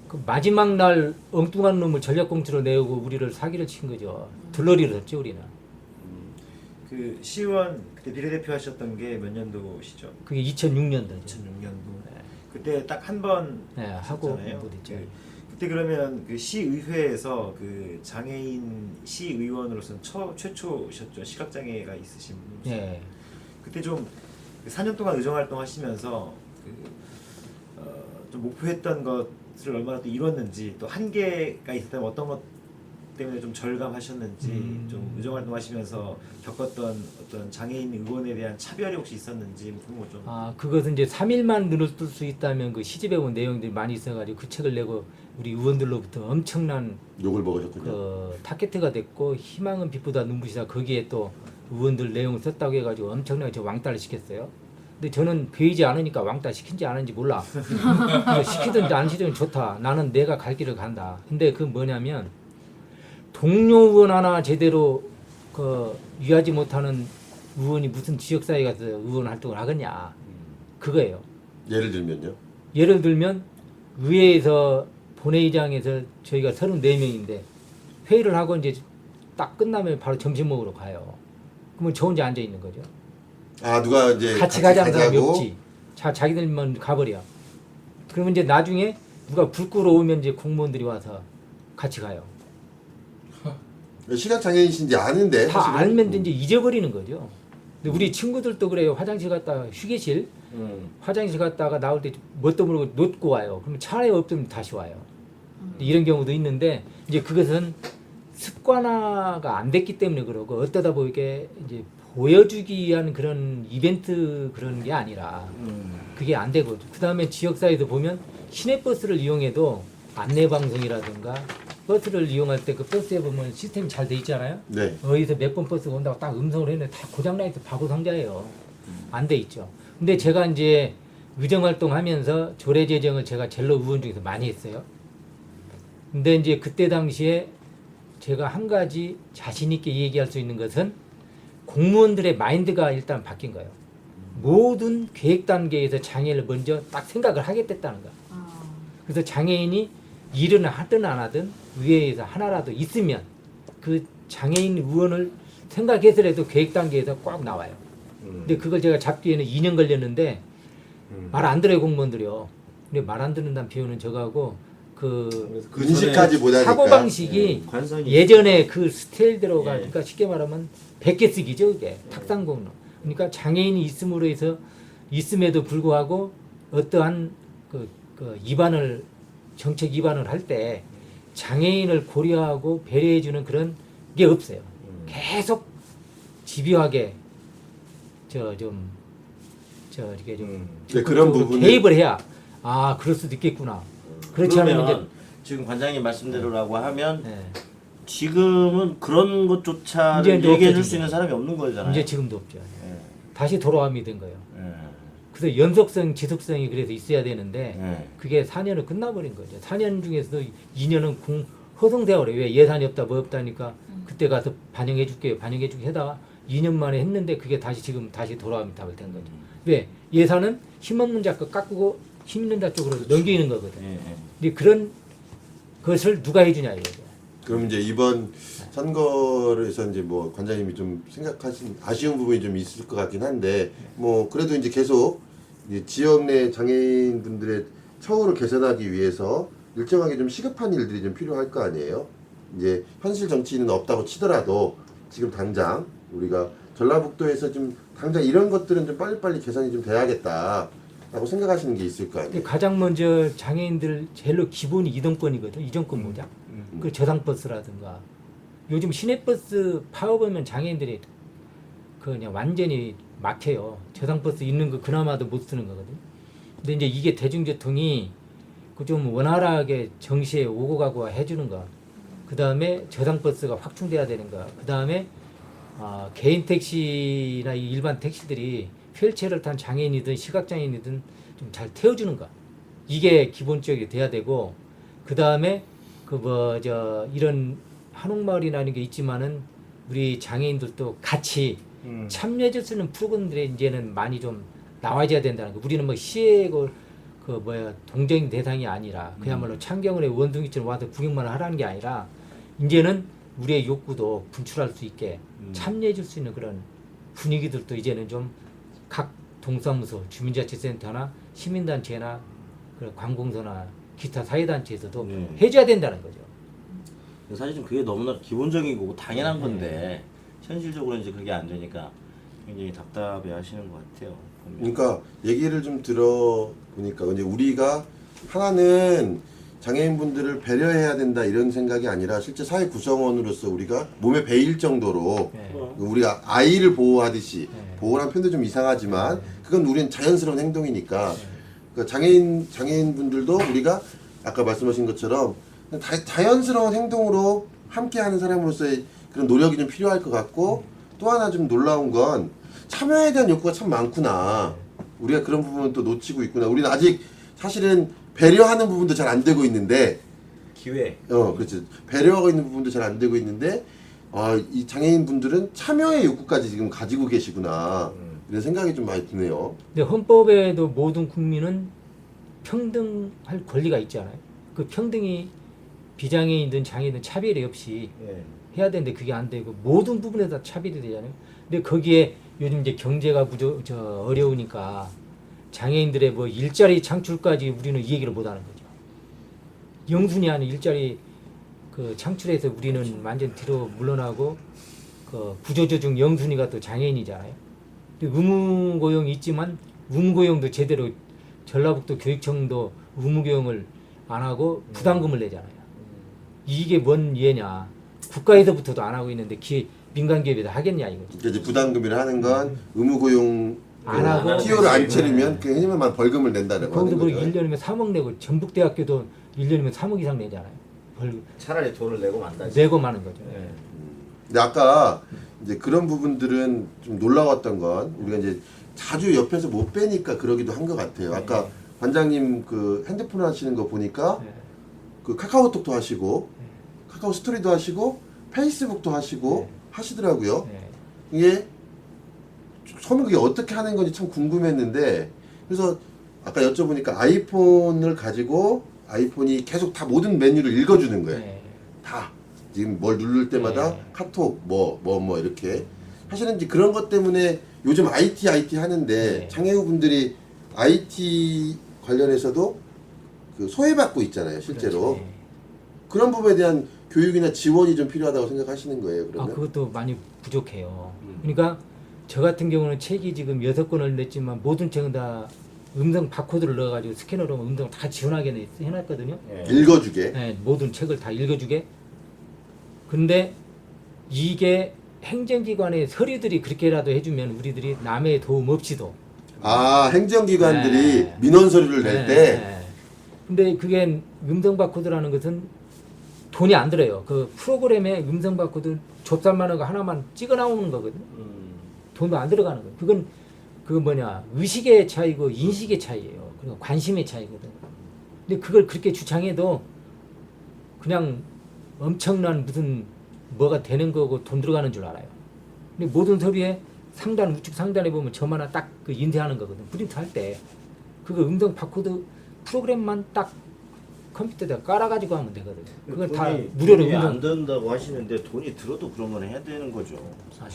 그 마지막 날 엉뚱한 놈을 전략공천으로 내고 우리를 사기를 친 거죠. 들러리를 했죠 우리는. 그 시의원 그때 비례대표 하셨던 게 몇 년도시죠? 그게 2006년도죠. 2006년도. 그때 딱 한 번 네, 하고 하셨잖아요. 못했죠. 그때 그러면 그 시의회에서 그 장애인 시의원으로서는 최초셨죠. 시각장애가 있으신 분. 예. 그때 좀 4년 동안 의정 활동하시면서 좀 목표했던 것을 얼마나 또 이뤘는지 또 한계가 있었다면 어떤 것 때문에 좀 절감하셨는지 좀 의정 활동하시면서 겪었던 어떤 장애인 의원에 대한 차별이 혹시 있었는지 뭐 그런 거 좀. 그것은 이제 3일만 눈을 뜰 수 있다면 그 시집에 온 내용들이 많이 있어가지고 그 책을 내고 우리 의원들로부터 엄청난 욕을 먹으셨군요. 그 타겟가 됐고 희망은 빛보다 눈부시다 거기에 또 의원들 내용을 썼다고 해가지고 엄청나게 저 왕따를 시켰어요. 근데 저는 배이지 않으니까 왕따 시킨지 안 했는지 몰라. 시키든지 안 시키든 좋다. 나는 내가 갈 길을 간다. 근데 그 뭐냐면 동료 의원 하나 제대로 그 위하지 못하는 의원이 무슨 지역사회에 가서 의원 활동을 하겠냐. 그거예요. 예를 들면요. 예를 들면 의회에서 본회의장에서 저희가 34명인데 회의를 하고 이제 딱 끝나면 바로 점심 먹으러 가요. 그러면 저 혼자 앉아 있는 거죠. 누가 이제 같이 가자는 사람이 가자고? 없지. 자기들만 가버려. 그러면 이제 나중에 누가 불 끄러 오면 이제 공무원들이 와서 같이 가요. 시각 장애인이신지 아는데 다 사실은. 알면 이제 잊어버리는 거죠. 근데 우리 친구들도 그래요. 화장실 갔다가 휴게실 화장실 갔다가 나올 때 뭣도 모르고 놓고 와요. 그러면 차에 없으면 다시 와요. 이런 경우도 있는데 이제 그것은 습관화가 안 됐기 때문에 그러고 어떠다 보이게 이제 보여주기 위한 그런 이벤트 그런 게 아니라 그게 안 되고 그 다음에 지역사회에서 보면 시내버스를 이용해도 안내방송이라든가 버스를 이용할 때 그 버스에 보면 시스템이 잘 돼 있잖아요. 네. 어디서 몇 번 버스가 온다고 딱 음성을 했는데 다 고장나 있어 바보 상자예요. 안 돼 있죠. 근데 제가 이제 의정 활동하면서 조례 제정을 제가 젤로 의원 중에서 많이 했어요. 근데 이제 그때 당시에 제가 한 가지 자신 있게 얘기할 수 있는 것은 공무원들의 마인드가 일단 바뀐 거예요. 모든 계획 단계에서 장애인을 먼저 딱 생각을 하겠다는 거야. 그래서 장애인이 일을 하든 안 하든 의회에서 하나라도 있으면 그 장애인 의원을 생각해서라도 계획 단계에서 꼭 나와요. 근데 그걸 제가 잡기에는 2년 걸렸는데 말 안 들어요 공무원들이요. 근데 말 안 듣는다는 표현은 저거하고 그 근식하지 못하니까. 사고 방식이 관성이 예전에 그 스타일대로가 예. 그러니까 쉽게 말하면 100개 쓰기죠 그게 탁상공로. 그러니까 장애인이 있음으로 해서 있음에도 불구하고 어떠한 그 입안을 정책 입안을 할 때 장애인을 고려하고 배려해주는 그런 게 없어요. 계속 집요하게 이렇게 좀 네, 그런 적극적으로 부분을- 개입을 해야 아 그럴 수도 있겠구나. 그렇지 않으면 그러면 이제 지금 관장님 말씀대로라고 하면 네. 지금은 그런 것조차 이제 얘기해 줄 없어진 수 있는 사람이 없는 거잖아요. 이제 지금도 없죠. 예. 다시 돌아와야 된 거예요. 예. 그래서 연속성, 지속성이 그래서 있어야 되는데 예. 그게 4년은 끝나버린 거죠. 4년 중에서도 2년은 허송세월에 왜 예산이 없다 뭐 없다니까 그때 가서 반영해 줄게요. 반영해 주게 하다가 2년 만에 했는데 그게 다시 지금 다시 돌아오면 답을 된 거죠. 왜? 예산은 힘없는 자 거 깎고 힘 있는 자 쪽으로 넘기는 거거든. 예. 예. 근데 그런 것을 누가 해주냐 이거죠. 그럼 이제 이번 선거에서 이제 뭐 관장님이 좀 생각하신 아쉬운 부분이 좀 있을 것 같긴 한데 뭐 그래도 이제 계속 이제 지역 내 장애인분들의 처우를 개선하기 위해서 일정하게 좀 시급한 일들이 좀 필요할 거 아니에요. 이제 현실 정치인은 없다고 치더라도 지금 당장 우리가 전라북도에서 좀 당장 이런 것들은 좀 빨리빨리 개선이 좀 돼야겠다라고 생각하시는 게 있을 거 근데 아니에요. 가장 먼저 장애인들 제일로 기본이 이동권이거든. 이동권 보장. 그 저상버스라든가 요즘 시내버스 파업하면 장애인들이 그냥 완전히 막혀요. 저상버스 있는 거 그나마도 못 쓰는 거거든. 근데 이제 이게 대중교통이 그 좀 원활하게 정시에 오고 가고 해주는 거. 그 다음에 저상버스가 확충돼야 되는 거. 그 다음에 개인 택시나 이 일반 택시들이 휠체어를 탄 장애인이든 시각장애인이든 좀 잘 태워주는 거. 이게 기본적이 돼야 되고 그 다음에 이런 한옥마을이나 이런 게 있지만은 우리 장애인들도 같이 참여해줄 수 있는 프로그램들이 이제는 많이 좀 나와줘야 된다는 거. 우리는 뭐 시의 동정 대상이 아니라 그야말로 창경을의 원숭이처럼 와서 구경만 하라는 게 아니라 이제는 우리의 욕구도 분출할 수 있게 참여해줄 수 있는 그런 분위기들도 이제는 좀 각 동사무소, 주민자치센터나 시민단체나 그런 관공서나 기타 사회단체에서도 네. 해줘야 된다는 거죠. 사실 좀 그게 너무나 기본적이고 당연한 건데 현실적으로 이제 그게 안 되니까 굉장히 답답해 하시는 것 같아요. 그러니까 얘기를 좀 들어보니까 이제 우리가 하나는 장애인분들을 배려해야 된다 이런 생각이 아니라 실제 사회 구성원으로서 우리가 몸에 배일 정도로 네. 우리가 아이를 보호하듯이 네. 보호란 표현도 좀 이상하지만 그건 우리는 자연스러운 행동이니까 그러니까 장애인분들도 우리가 아까 말씀하신 것처럼 자연스러운 행동으로 함께하는 사람으로서의 그런 노력이 좀 필요할 것 같고 또 하나 좀 놀라운 건 참여에 대한 욕구가 참 많구나. 우리가 그런 부분은 또 놓치고 있구나. 우리는 아직 사실은 배려하는 부분도 잘 안 되고 있는데 기회. 그렇지. 배려하고 있는 부분도 잘 안 되고 있는데 이 장애인 분들은 참여의 욕구까지 지금 가지고 계시구나. 이런 생각이 좀 많이 드네요. 근데 헌법에도 모든 국민은 평등할 권리가 있잖아요. 그 평등이 비장애인든 장애인든 차별이 없이 예. 해야 되는데 그게 안 되고 모든 부분에 다 차별이 되잖아요. 근데 거기에 요즘 이제 경제가 어려우니까 장애인들의 뭐 일자리 창출까지 우리는 이 얘기를 못 하는 거죠. 영순이 하는 일자리 그 창출해서 우리는 완전 뒤로 물러나고 그 구조조정 영순이가 또 장애인이잖아요. 근데 의무고용이 있지만 의무고용도 제대로 전라북도 교육청도 의무고용을 안 하고 부담금을 내잖아요. 이게 뭔 이해냐. 국가에서부터도 안 하고 있는데 민간기업에서 하겠냐 이거죠. 그러니까 이제 부담금이라 하는 건 의무고용 안 하고 티오를 안 채우면 그 해님만 벌금을 낸다는 거기도 거죠. 뭐 1년이면 3억 내고 전북대학교도 1년이면 3억 이상 내잖아요. 차라리 돈을 내고 만다지. 내고 마는 거죠. 예. 근데 아까 이제 그런 부분들은 좀 놀라웠던 건 우리가 이제 자주 옆에서 못 뵈니까 그러기도 한 것 같아요. 아까 관장님 그 핸드폰 하시는 거 보니까 네. 그 카카오톡도 하시고 카카오 스토리도 하시고 페이스북도 하시고 하시더라고요. 네. 이게 처음에 그게 어떻게 하는 건지 참 궁금했는데 그래서 아까 여쭤보니까 아이폰을 가지고 아이폰이 계속 다 모든 메뉴를 읽어주는 거예요. 네. 다 지금 뭘 누를 때마다 네. 카톡 뭐 이렇게 사실은 이제 그런 것 때문에 요즘 IT 하는데 네. 장애우 분들이 IT 관련해서도 그 소외받고 있잖아요 실제로. 그렇죠. 네. 그런 부분에 대한 교육이나 지원이 좀 필요하다고 생각하시는 거예요 그러면? 그것도 많이 부족해요. 그러니까 저 같은 경우는 책이 지금 6권을 냈지만 모든 책은 다 음성 바코드를 넣어가지고 스캐너로 음성 다 지원하게 해놨거든요. 예. 읽어주게. 네, 모든 책을 다 읽어주게. 근데 이게 행정기관의 서류들이 그렇게라도 해주면 우리들이 남의 도움 없이도. 아 행정기관들이 네. 민원 서류를 낼 때 네. 근데 그게 음성 바코드라는 것은 돈이 안 들어요. 그 프로그램에 음성 바코드 좁쌀만 하고 하나만 찍어 나오는 거거든. 돈도 안 들어가는 거예요. 그건 그 의식의 차이고 인식의 차이예요. 그리고 관심의 차이거든. 근데 그걸 그렇게 주창해도 그냥 엄청난 무슨 뭐가 되는 거고 돈 들어가는 줄 알아요. 근데 모든 서류에 상단 우측 상단에 보면 점 하나 딱 그 인쇄하는 거거든. 프린트 할 때 그거 음성 바코드 프로그램만 딱 컴퓨터에다 깔아가지고 하면 되거든. 그걸 다 무료로 돈이 안 음성 든다고 하시는데 돈이 들어도 그러면 해야 되는 거죠.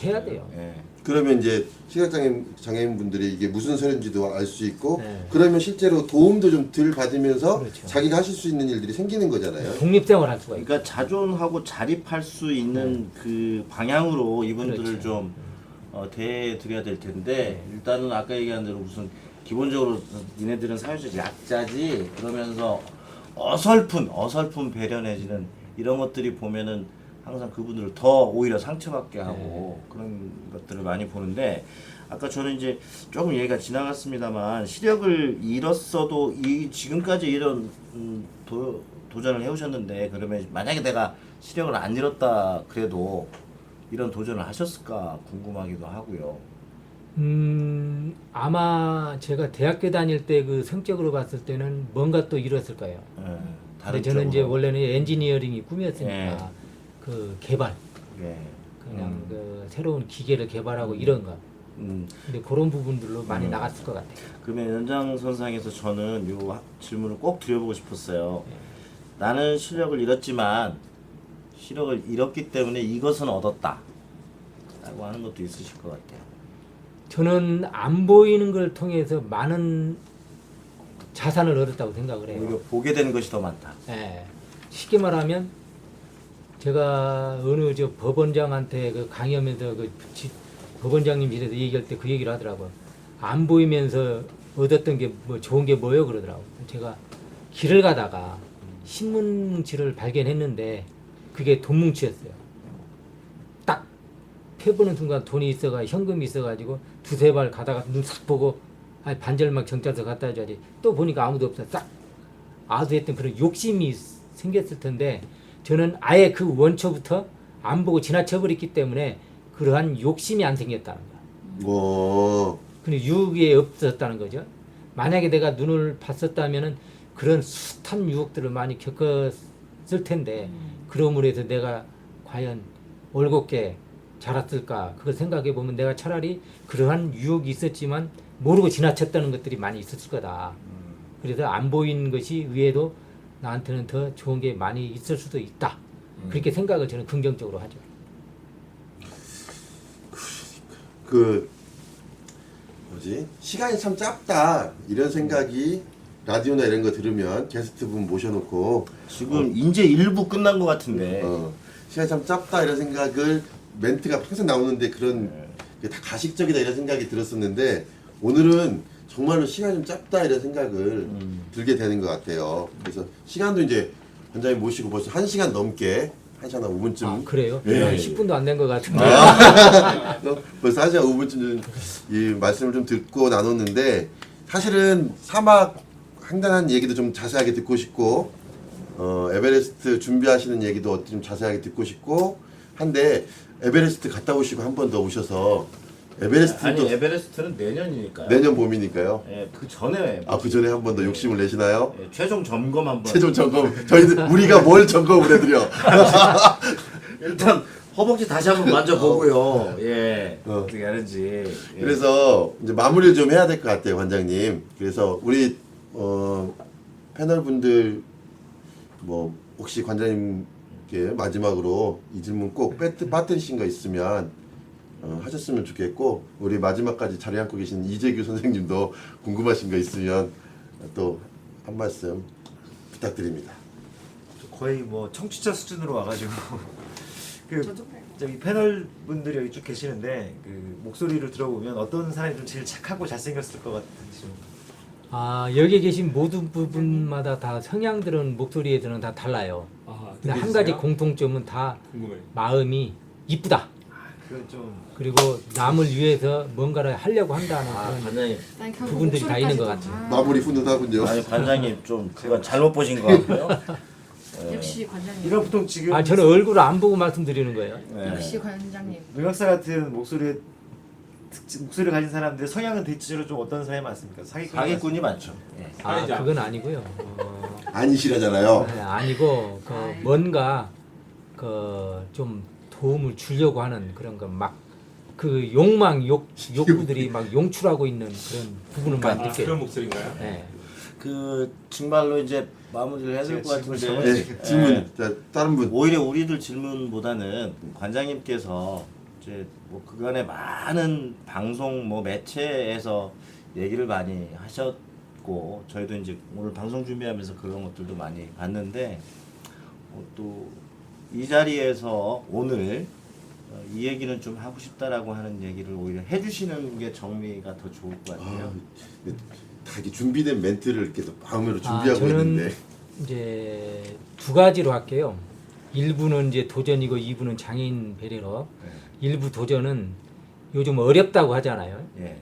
해야 돼요. 예. 그러면 이제 시각장애인 분들이 이게 무슨 서류인지도 알 수 있고 네. 그러면 실제로 도움도 좀 덜 받으면서 그렇죠. 자기가 하실 수 있는 일들이 생기는 거잖아요. 독립생활 할 수가 있고. 그러니까 자존하고 자립할 수 있는 그 방향으로 이분들을 그렇죠. 좀 대해드려야 될 텐데 일단은 아까 얘기한 대로 무슨 기본적으로 니네들은 사회적 약자지 그러면서 어설픈 배려 내지는 이런 것들이 보면은 항상 그분들을 더 오히려 상처받게 하고 그런 것들을 많이 보는데 아까 저는 이제 조금 얘기가 지나갔습니다만 시력을 잃었어도 이 지금까지 이런 도전을 해오셨는데 그러면 만약에 내가 시력을 안 잃었다 그래도 이런 도전을 하셨을까 궁금하기도 하고요. 아마 제가 대학교 다닐 때 그 성적으로 봤을 때는 뭔가 또 이뤘을 거예요. 근데 저는 이제 원래는 엔지니어링이 꿈이었으니까 예. 그 개발, 예. 그냥 그 새로운 기계를 개발하고 이런 거. 근데 그런 부분들로 많이 나갔을 것 같아요. 그러면 연장선상에서 저는 요 질문을 꼭 드려보고 싶었어요. 나는 시력을 잃었지만 시력을 잃었기 때문에 이것은 얻었다 라고 하는 것도 있으실 것 같아요. 저는 안 보이는 걸 통해서 많은 자산을 얻었다고 생각을 해요. 오히려 보게 되는 것이 더 많다. 예. 쉽게 말하면 제가 어느 저 법원장한테 그 강의하면서 법원장님 이래서 얘기할 때 그 얘기를 하더라고요. 안 보이면서 얻었던 게 뭐 좋은 게 뭐예요 그러더라고요. 제가 길을 가다가 신문지를 발견했는데 그게 돈 뭉치였어요. 딱 펴보는 순간 돈이 있어가 현금이 있어가지고 두세 발 가다가 눈 싹 보고 반절막 경찰서 갖다 줘야지 또 보니까 아무도 없어 싹 아두했던 그런 욕심이 생겼을 텐데 저는 아예 그 원초부터 안 보고 지나쳐버렸기 때문에 그러한 욕심이 안 생겼다는 거야. 근데 유혹이 없었다는 거죠. 만약에 내가 눈을 봤었다면은 그런 숱한 유혹들을 많이 겪었을 텐데 그러므로 해서 내가 과연 올곧게 자랐을까 그걸 생각해 보면 내가 차라리 그러한 유혹이 있었지만 모르고 지나쳤다는 것들이 많이 있었을 거다. 그래서 안 보이는 것이 의외로 나한테는 더 좋은 게 많이 있을 수도 있다. 그렇게 생각을 저는 긍정적으로 하죠. 시간이 참 짧다 이런 생각이 라디오나 이런 거 들으면 게스트분 모셔놓고 지금 이제 1부 끝난 것 같은데 시간이 참 짧다 이런 생각을 멘트가 항상 나오는데 그런 게 다 가식적이다 이런 생각이 들었었는데 오늘은 정말로 시간이 좀 짧다 이런 생각을 들게 되는 것 같아요. 그래서 시간도 이제 원장님 모시고 벌써 1시간 넘게 1시간 5분쯤 아, 그래요? 예. 10분도 안 된 것 같은데. 벌써 1시간 5분쯤 이 말씀을 좀 듣고 나눴는데 사실은 사막 횡단한 얘기도 좀 자세하게 듣고 싶고 에베레스트 준비하시는 얘기도 좀 자세하게 듣고 싶고 한데 에베레스트 갔다 오시고 한 번 더 오셔서 에베레스트도 아니 에베레스트는 내년이니까요. 내년 봄이니까요. 예, 그 전에 그 전에 한 번 더 욕심을 내시나요? 예, 최종 점검 한번. 최종 점검 저희들 우리가 뭘 점검을 해드려? 일단 허벅지 다시 한번 만져보고요. 예, 어떻게 하는지. 예. 그래서 이제 마무리를 좀 해야 될 것 같아요, 관장님. 그래서 우리 패널 분들 뭐 혹시 관장님께 마지막으로 이 질문 꼭 빠뜨리신 거 있으면 하셨으면 좋겠고 우리 마지막까지 자리 앉고 계신 이재규 선생님도 궁금하신 거 있으면 또 한 말씀 부탁드립니다. 거의 뭐 청취자 수준으로 와가지고 그 저기 패널 분들이 여기 쭉 계시는데 그 목소리를 들어보면 어떤 사람이 좀 제일 착하고 잘생겼을 것 같은지 좀. 여기 계신 모든 부분마다 다 성향들은 목소리에서는 다 달라요. 근데 한 가지 공통점은 다 궁금해요. 마음이 이쁘다. 그건 좀 그리고 남을 위해서 뭔가를 하려고 한다는 그런 관장님. 난 결국 부분들이 다 있는 것 목소리까지도. 같아요. 마무리 훈훈하군요. 아니 관장님 좀 그건 잘못 보신 것 같고요. 역시 관장님. 이런 보통 지금 저는 얼굴을 안 보고 말씀드리는 거예요. 네. 역시 관장님. 농약사 같은 목소리를 가진 사람들 성향은 대체로 좀 어떤 사람이 많습니까? 사기꾼이 많죠. 예. 그건 아니고요. 아니시라잖아요. 아니고 뭔가 좀 도움을 주려고 하는 그런 거 막 그 욕구들이 막 용출하고 있는 그런 부분을 많이 느껴요. 그런 목소리인가요? 네. 그 정말로 이제 마무리를 해야 될 것 같은데. 네, 질문 자, 다른 분. 오히려 우리들 질문보다는 관장님께서 이제 뭐 그간에 많은 방송 뭐 매체에서 얘기를 많이 하셨고 저희도 이제 오늘 방송 준비하면서 그런 것들도 많이 봤는데 또 이 자리에서 오늘 이 얘기는 좀 하고 싶다라고 하는 얘기를 오히려 해주시는 게 정리가 더 좋을 것 같아요. 다 이렇게 준비된 멘트를 이렇게 또 마음으로 준비하고 저는 있는데 이제 두 가지로 할게요. 일부는 이제 도전이고 2부는 장애인 배려로. 일부 도전은 요즘 어렵다고 하잖아요. 예.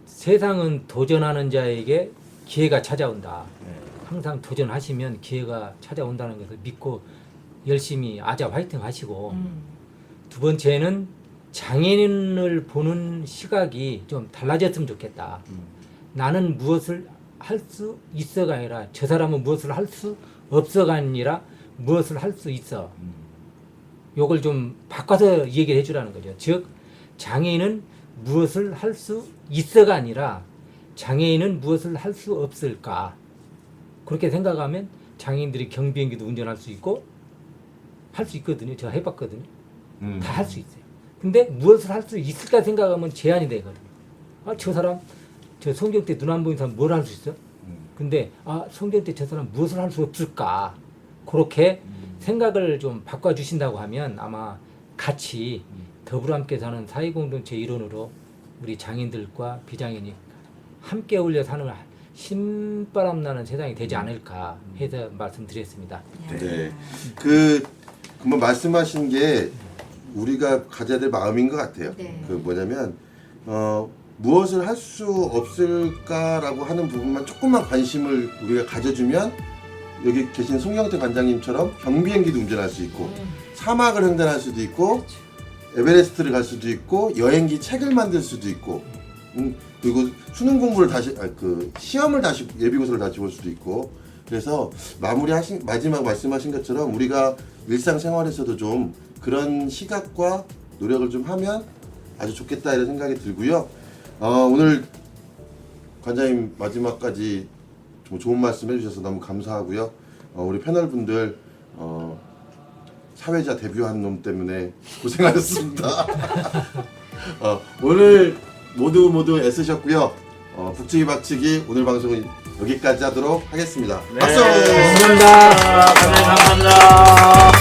세상은 도전하는 자에게 기회가 찾아온다. 예. 항상 도전하시면 기회가 찾아온다는 것을 믿고 열심히 아자 화이팅 하시고 두 번째는 장애인을 보는 시각이 좀 달라졌으면 좋겠다. 나는 무엇을 할 수 있어가 아니라 저 사람은 무엇을 할 수 없어가 아니라 무엇을 할 수 있어. 요걸 좀 바꿔서 얘기를 해주라는 거죠. 즉 장애인은 무엇을 할 수 있어가 아니라 장애인은 무엇을 할 수 없을까. 그렇게 생각하면 장애인들이 경비행기도 운전할 수 있고 할 수 있거든요. 제가 해봤거든요. 다 할 수 있어요. 근데 무엇을 할 수 있을까 생각하면 제한이 되거든요. 저 사람 저 성경 때 눈 안 보이는 사람 뭘 할 수 있어? 근데 성경 때 저 사람 무엇을 할 수 없을까? 그렇게 생각을 좀 바꿔주신다고 하면 아마 같이 더불어 함께 사는 사회공동체 일원으로 우리 장애인들과 비장애인이 함께 어울려 사는 신바람 나는 세상이 되지 않을까 해서 말씀드렸습니다. 네. 금방 말씀하신 게 우리가 가져야 될 마음인 것 같아요. 네. 그 뭐냐면 무엇을 할 수 없을까라고 하는 부분만 조금만 관심을 우리가 가져주면 여기 계신 송영태 관장님처럼 경비행기도 운전할 수 있고 사막을 횡단할 수도 있고 에베레스트를 갈 수도 있고 여행기 책을 만들 수도 있고 그리고 수능 공부를 다시 시험을 다시 예비고사를 다시 볼 수도 있고 그래서 마지막 말씀하신 것처럼 우리가 일상생활에서도 좀 그런 시각과 노력을 좀 하면 아주 좋겠다 이런 생각이 들고요. 오늘 관장님 마지막까지 좀 좋은 말씀 해주셔서 너무 감사하고요. 우리 패널분들 사회자 데뷔한 놈 때문에 고생하셨습니다. 오늘 모두 애쓰셨고요. 북치기 박치기 오늘 방송은 여기까지 하도록 하겠습니다. 박수! 감사합니다. 감사합니다.